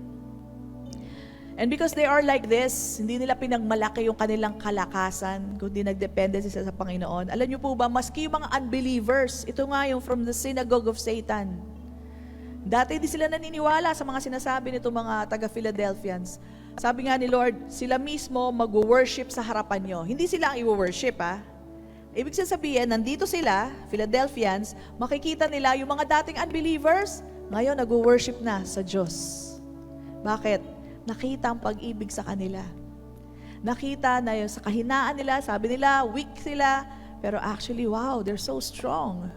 And because they are like this, hindi nila pinagmalaki yung kanilang kalakasan, kundi nagdepende sila sa Panginoon. Alam niyo po ba, maski yung mga unbelievers, ito nga yung from the synagogue of Satan. Dati hindi sila naniniwala sa mga sinasabi nito mga taga-Philadelphians. Sabi nga ni Lord, sila mismo mag-worship sa harapan nyo. Hindi sila ang i-worship, ha? Ibig sabihin, nandito sila, Philadelphians, makikita nila yung mga dating unbelievers, ngayon nag-worship na sa Diyos. Bakit? Nakita ang pag-ibig sa kanila. Nakita na yung sa kahinaan nila, sabi nila, weak sila, pero actually, wow, they're so strong.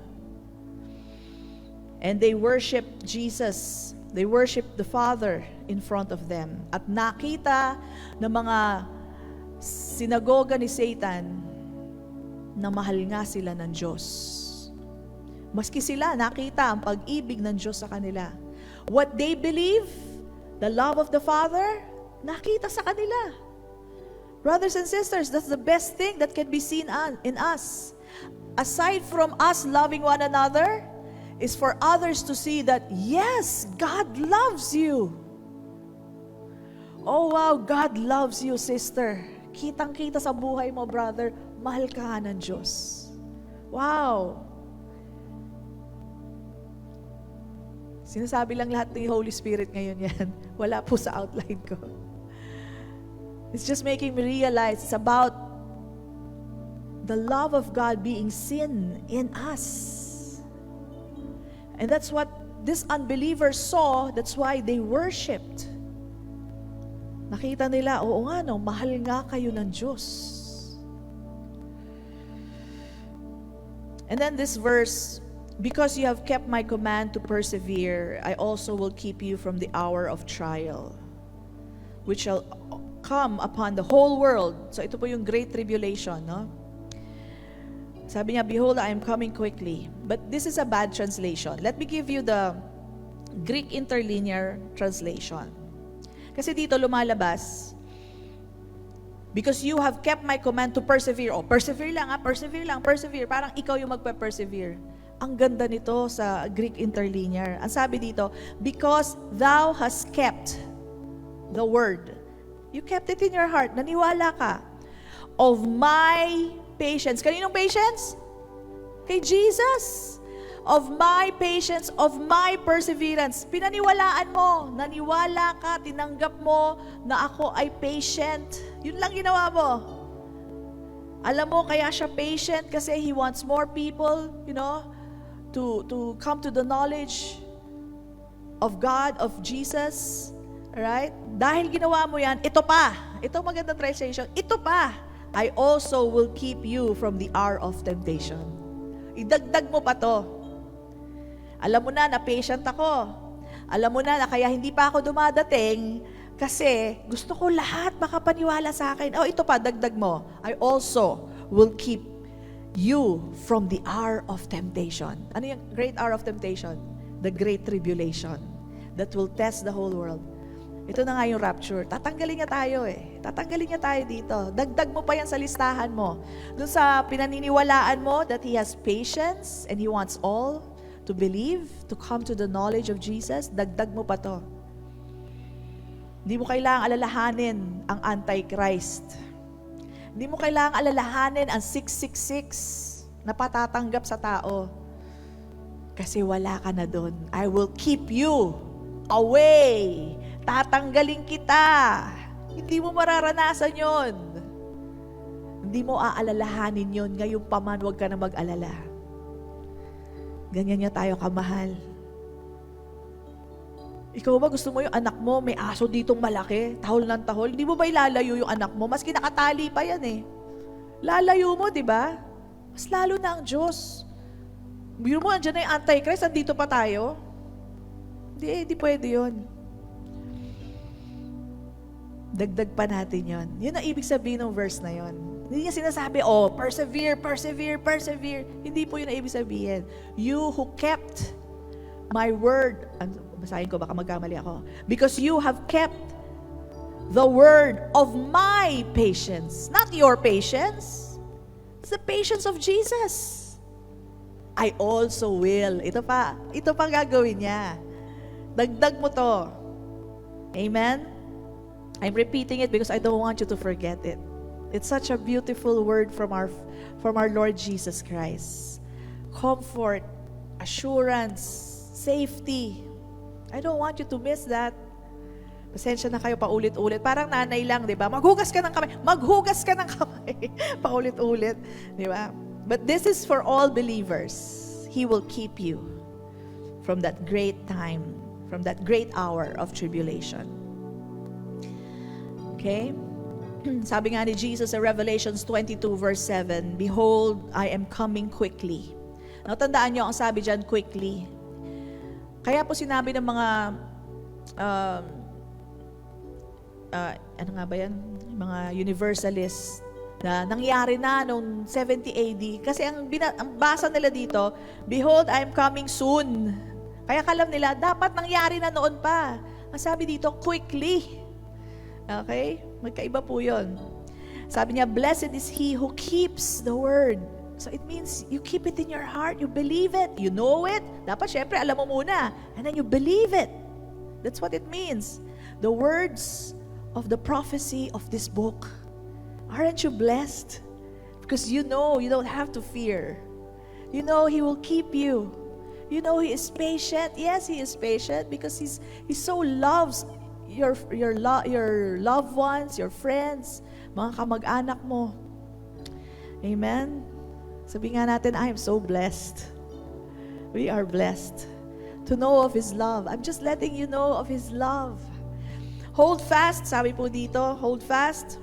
And they worship Jesus. They worship the Father in front of them. At nakita ng mga sinagoga ni Satan na mahal nga sila ng Diyos. Maski sila, nakita ang pag-ibig ng Diyos sa kanila. What they believe, the love of the Father, nakita sa kanila. Brothers and sisters, that's the best thing that can be seen in us. Aside from us loving one another, is for others to see that, yes, God loves you. Oh wow, God loves you, sister. Kitang-kita sa buhay mo, brother, mahal ka ng Diyos. Wow! Sinasabi lang lahat ni Holy Spirit ngayon yan. Wala po sa outline ko. It's just making me realize it's about the love of God being seen in us. And that's what this unbelievers saw. That's why they worshipped. Nakita nila, oo nga no, mahal nga kayo ng Diyos. And then this verse, because you have kept my command to persevere, I also will keep you from the hour of trial, which shall come upon the whole world. So ito po yung great tribulation, no? Sabi niya, behold, I am coming quickly. But this is a bad translation. Let me give you the Greek interlinear translation. Kasi dito lumalabas, because you have kept my command to persevere. Oh, persevere lang, persevere lang, persevere. Parang ikaw yung magpe-persevere. Ang ganda nito sa Greek interlinear. Ang sabi dito, because thou hast kept the word. You kept it in your heart. Naniwala ka. Of my patience. Kaninong patience? Kay Jesus. Of my patience, of my perseverance. Pinaniwalaan mo, naniwala ka, tinanggap mo na ako ay patient. Yun lang ginawa mo. Alam mo, kaya siya patient kasi He wants more people, to come to the knowledge of God, of Jesus. Alright? Dahil ginawa mo yan, ito magandang translation, ito pa, I also will keep you from the hour of temptation. Idagdag mo pa to. Alam mo na patient ako. Alam mo na kaya hindi pa ako dumadating kasi gusto ko lahat makapaniwala sa akin. Oh, ito pa, dagdag mo. I also will keep you from the hour of temptation. Ano yung great hour of temptation? The great tribulation that will test the whole world. Ito na nga yung rapture. Tatanggalin niya tayo Tatanggalin niya tayo dito. Dagdag mo pa yan sa listahan mo. Doon sa pinaniniwalaan mo that He has patience and He wants all to believe, to come to the knowledge of Jesus, dagdag mo pa to. Hindi mo kailangang alalahanin ang Antichrist. Hindi mo kailangang alalahanin ang 666 na patatanggap sa tao. Kasi wala ka na doon. I will keep you away. Tatanggalin kita. Hindi mo mararanasan yon. Hindi mo aalalahanin yon. Ngayon pa man, huwag ka na mag-alala. Ganyan niya tayo kamahal. Ikaw ba gusto mo yung anak mo, may aso ditong malaki, tahol ng tahol? Hindi mo ba ilalayo yung anak mo? Maski nakatali pa yan Lalayo mo, di ba? Mas lalo na ang Diyos. Biro mo, andyan na yung Antichrist, andito pa tayo. Hindi pwede yun. Dagdag pa natin yun. Yun ang ibig sabihin ng verse na yun. Hindi niya sinasabi, persevere, persevere, persevere. Hindi po yun ang ibig sabihin. You who kept my word, basahin ko, baka magkamali ako. Because you have kept the word of my patience. Not your patience. It's the patience of Jesus. I also will. Ito pa gagawin niya. Dagdag mo to. Amen? I'm repeating it because I don't want you to forget it. It's such a beautiful word from our Lord Jesus Christ. Comfort, assurance, safety. I don't want you to miss that. Pasensya na kayo paulit-ulit. Parang nanay lang, di ba? Maghugas ka ng kamay. Paulit-ulit. Di ba? But this is for all believers. He will keep you from that great time, from that great hour of tribulation. Okay? Sabi nga ni Jesus sa Revelations 22 verse 7, behold, I am coming quickly. Now, tandaan nyo, ang sabi dyan, quickly. Kaya po sinabi ng mga, ano nga ba yan? Mga universalists, na nangyari na noong 70 AD. Kasi ang basa nila dito, behold, I am coming soon. Kaya kalam nila, dapat nangyari na noon pa. Ang sabi dito, quickly. Okay? Magkaiba po yun. Sabi niya, blessed is he who keeps the word. So it means you keep it in your heart, you believe it, you know it. Dapat syempre alam mo muna. And then you believe it. That's what it means. The words of the prophecy of this book. Aren't you blessed? Because you know you don't have to fear. You know He will keep you. You know He is patient. Yes, He is patient because He so loves your loved ones, your friends, mga kamag-anak mo. Amen? Sabi nga natin, I am so blessed. We are blessed to know of His love. I'm just letting you know of His love. Hold fast, sabi po dito, hold fast.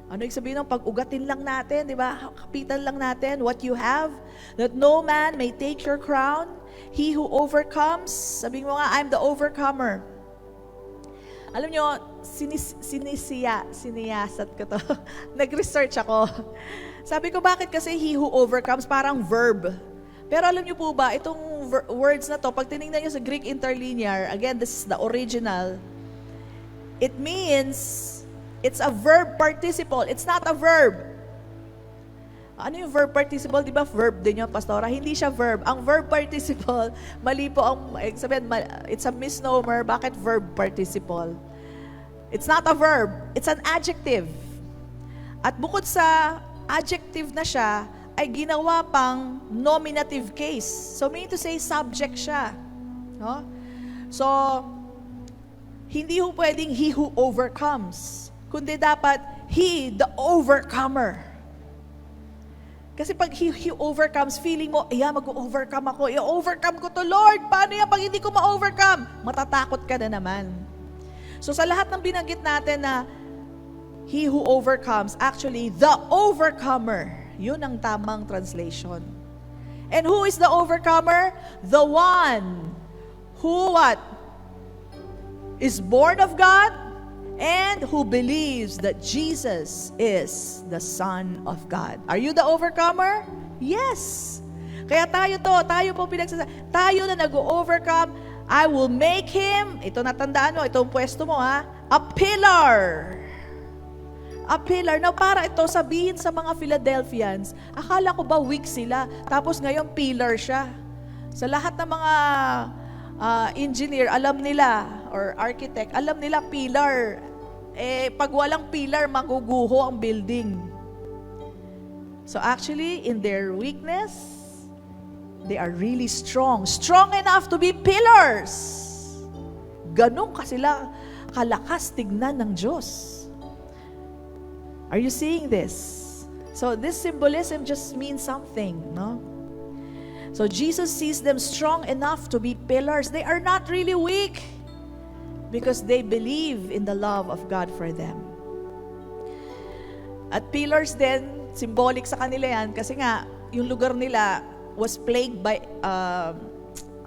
Ano yung sabihin ng pag-ugatin lang natin, di ba? Kapitan lang natin what you have, that no man may take your crown. He who overcomes, sabihin mo nga, I'm the overcomer. Alam nyo, siniyasat ko to. Nag-research ako. Sabi ko, bakit kasi he who overcomes, parang verb. Pero alam nyo po ba, itong words na to, pag tinignan nyo sa Greek interlinear, again, this is the original, it means, it's a verb participle. It's not a verb. Ano yung verb participle? Di ba verb din yun, Pastora? Hindi siya verb. Ang verb participle, mali po ang, sabihin, it's a misnomer. Bakit verb participle? It's not a verb. It's an adjective. At bukod sa adjective na siya, ay ginawa pang nominative case. So, meaning to say, subject siya. No? So, hindi ho pwedeng he who overcomes, kundi dapat he, the overcomer. Kasi pag he overcomes, feeling mo, mag-overcome ako. I-overcome ko to, Lord. Paano yan pag hindi ko ma-overcome? Matatakot ka na naman. So sa lahat ng binanggit natin na he who overcomes, actually, the overcomer. Yun ang tamang translation. And who is the overcomer? The one who what? Is born of God and who believes that Jesus is the Son of God. Are you the overcomer? Yes. Kaya tayo po tayo na nag-overcome, I will make him, ito natandaan mo, itong pwesto mo a pillar. A pillar. Now, para ito sabihin sa mga Philadelphians, akala ko ba weak sila, tapos ngayon pillar siya. Sa lahat ng mga engineer, alam nila, or architect, alam nila pillar. Pag walang pillar, maguguho ang building. So actually, in their weakness, they are really strong. Strong enough to be pillars. Ganun ka sila kalakas tignan ng Diyos. Are you seeing this? So this symbolism just means something, no? So Jesus sees them strong enough to be pillars. They are not really weak because they believe in the love of God for them. At pillars din, symbolic sa kanila yan kasi nga, yung lugar nila was plagued by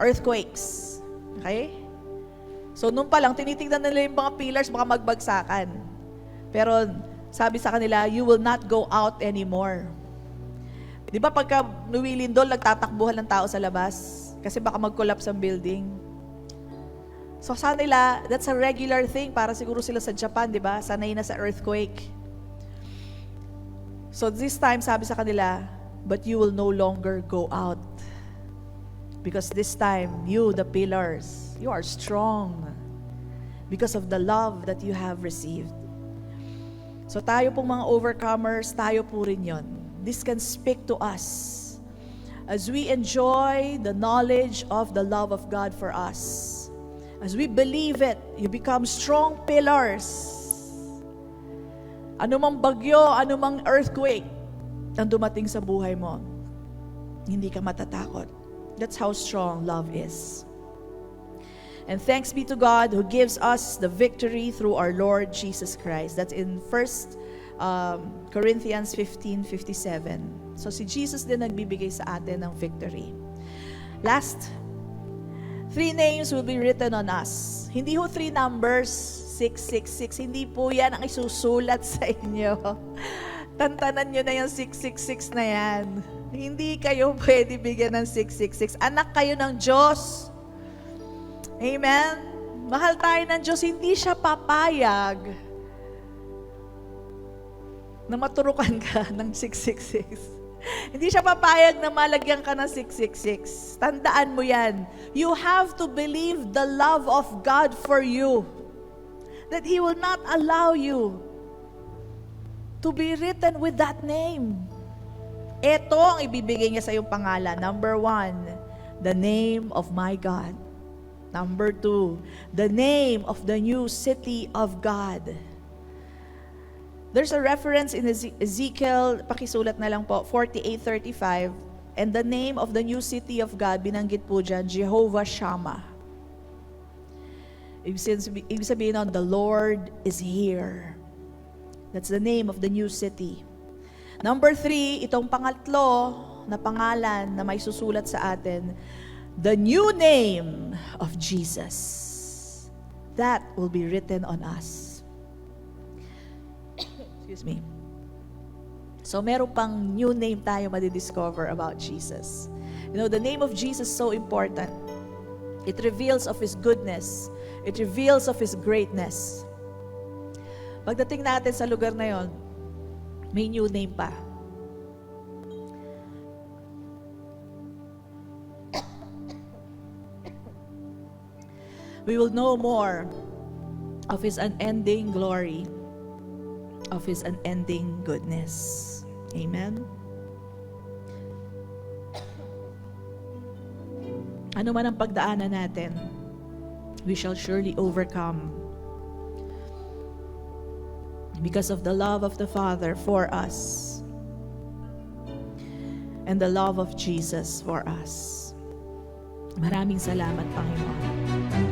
earthquakes. Okay? So nung pa lang, tinitignan nila yung mga pillars, baka magbagsakan. Pero sabi sa kanila, you will not go out anymore. Di ba pagka nuwilindol, nagtatakbuhan ng tao sa labas? Kasi baka mag-collapse ang building. So sa nila, that's a regular thing. Para siguro sila sa Japan, di ba? Sanay na sa earthquake. So this time, sabi sa kanila, but you will no longer go out. Because this time, you, the pillars, you are strong. Because of the love that you have received. So tayo pong mga overcomers, tayo po rin yun. This can speak to us as we enjoy the knowledge of the love of God for us. As we believe it, you become strong pillars. Anumang bagyo, anumang earthquake ang dumating sa buhay mo, hindi ka matatakot. That's how strong love is. And thanks be to God who gives us the victory through our Lord Jesus Christ. That's in 1 Corinthians 15:57. So si Jesus din nagbibigay sa atin ng victory. Last, 3 names will be written on us. Hindi ho 3 numbers, 666. Hindi po yan ang isusulat sa inyo. Tantanan nyo na yung 666 na yan. Hindi kayo pwede bigyan ng 666. Anak kayo ng Diyos. Amen? Mahal tayo ng Diyos. Hindi siya papayag na maturukan ka ng 666. Hindi siya papayag na malagyan ka ng 666. Tandaan mo yan. You have to believe the love of God for you. That He will not allow you to be written with that name. Ito ang ibibigay niya sa iyong pangalan. Number 1, the name of my God. Number 2, the name of the new city of God. There's a reference in Ezekiel, pakisulat na lang po, 48:35, and the name of the new city of God, binanggit po dyan, Jehovah Shammah. Ibig sabihin nun, the Lord is here. That's the name of the new city. Number 3, itong pangatlo na pangalan na may susulat sa atin, the new name of Jesus. That will be written on us. Excuse me. So meron pang new name tayo madidiscover about Jesus. You know, the name of Jesus is so important. It reveals of His goodness. It reveals of His greatness. Pagdating natin sa lugar na yon, may new name pa. We will know more of His unending glory, of His unending goodness. Amen? Ano man ang pagdaanan natin, we shall surely overcome because of the love of the Father for us and the love of Jesus for us. Maraming salamat, Panginoon.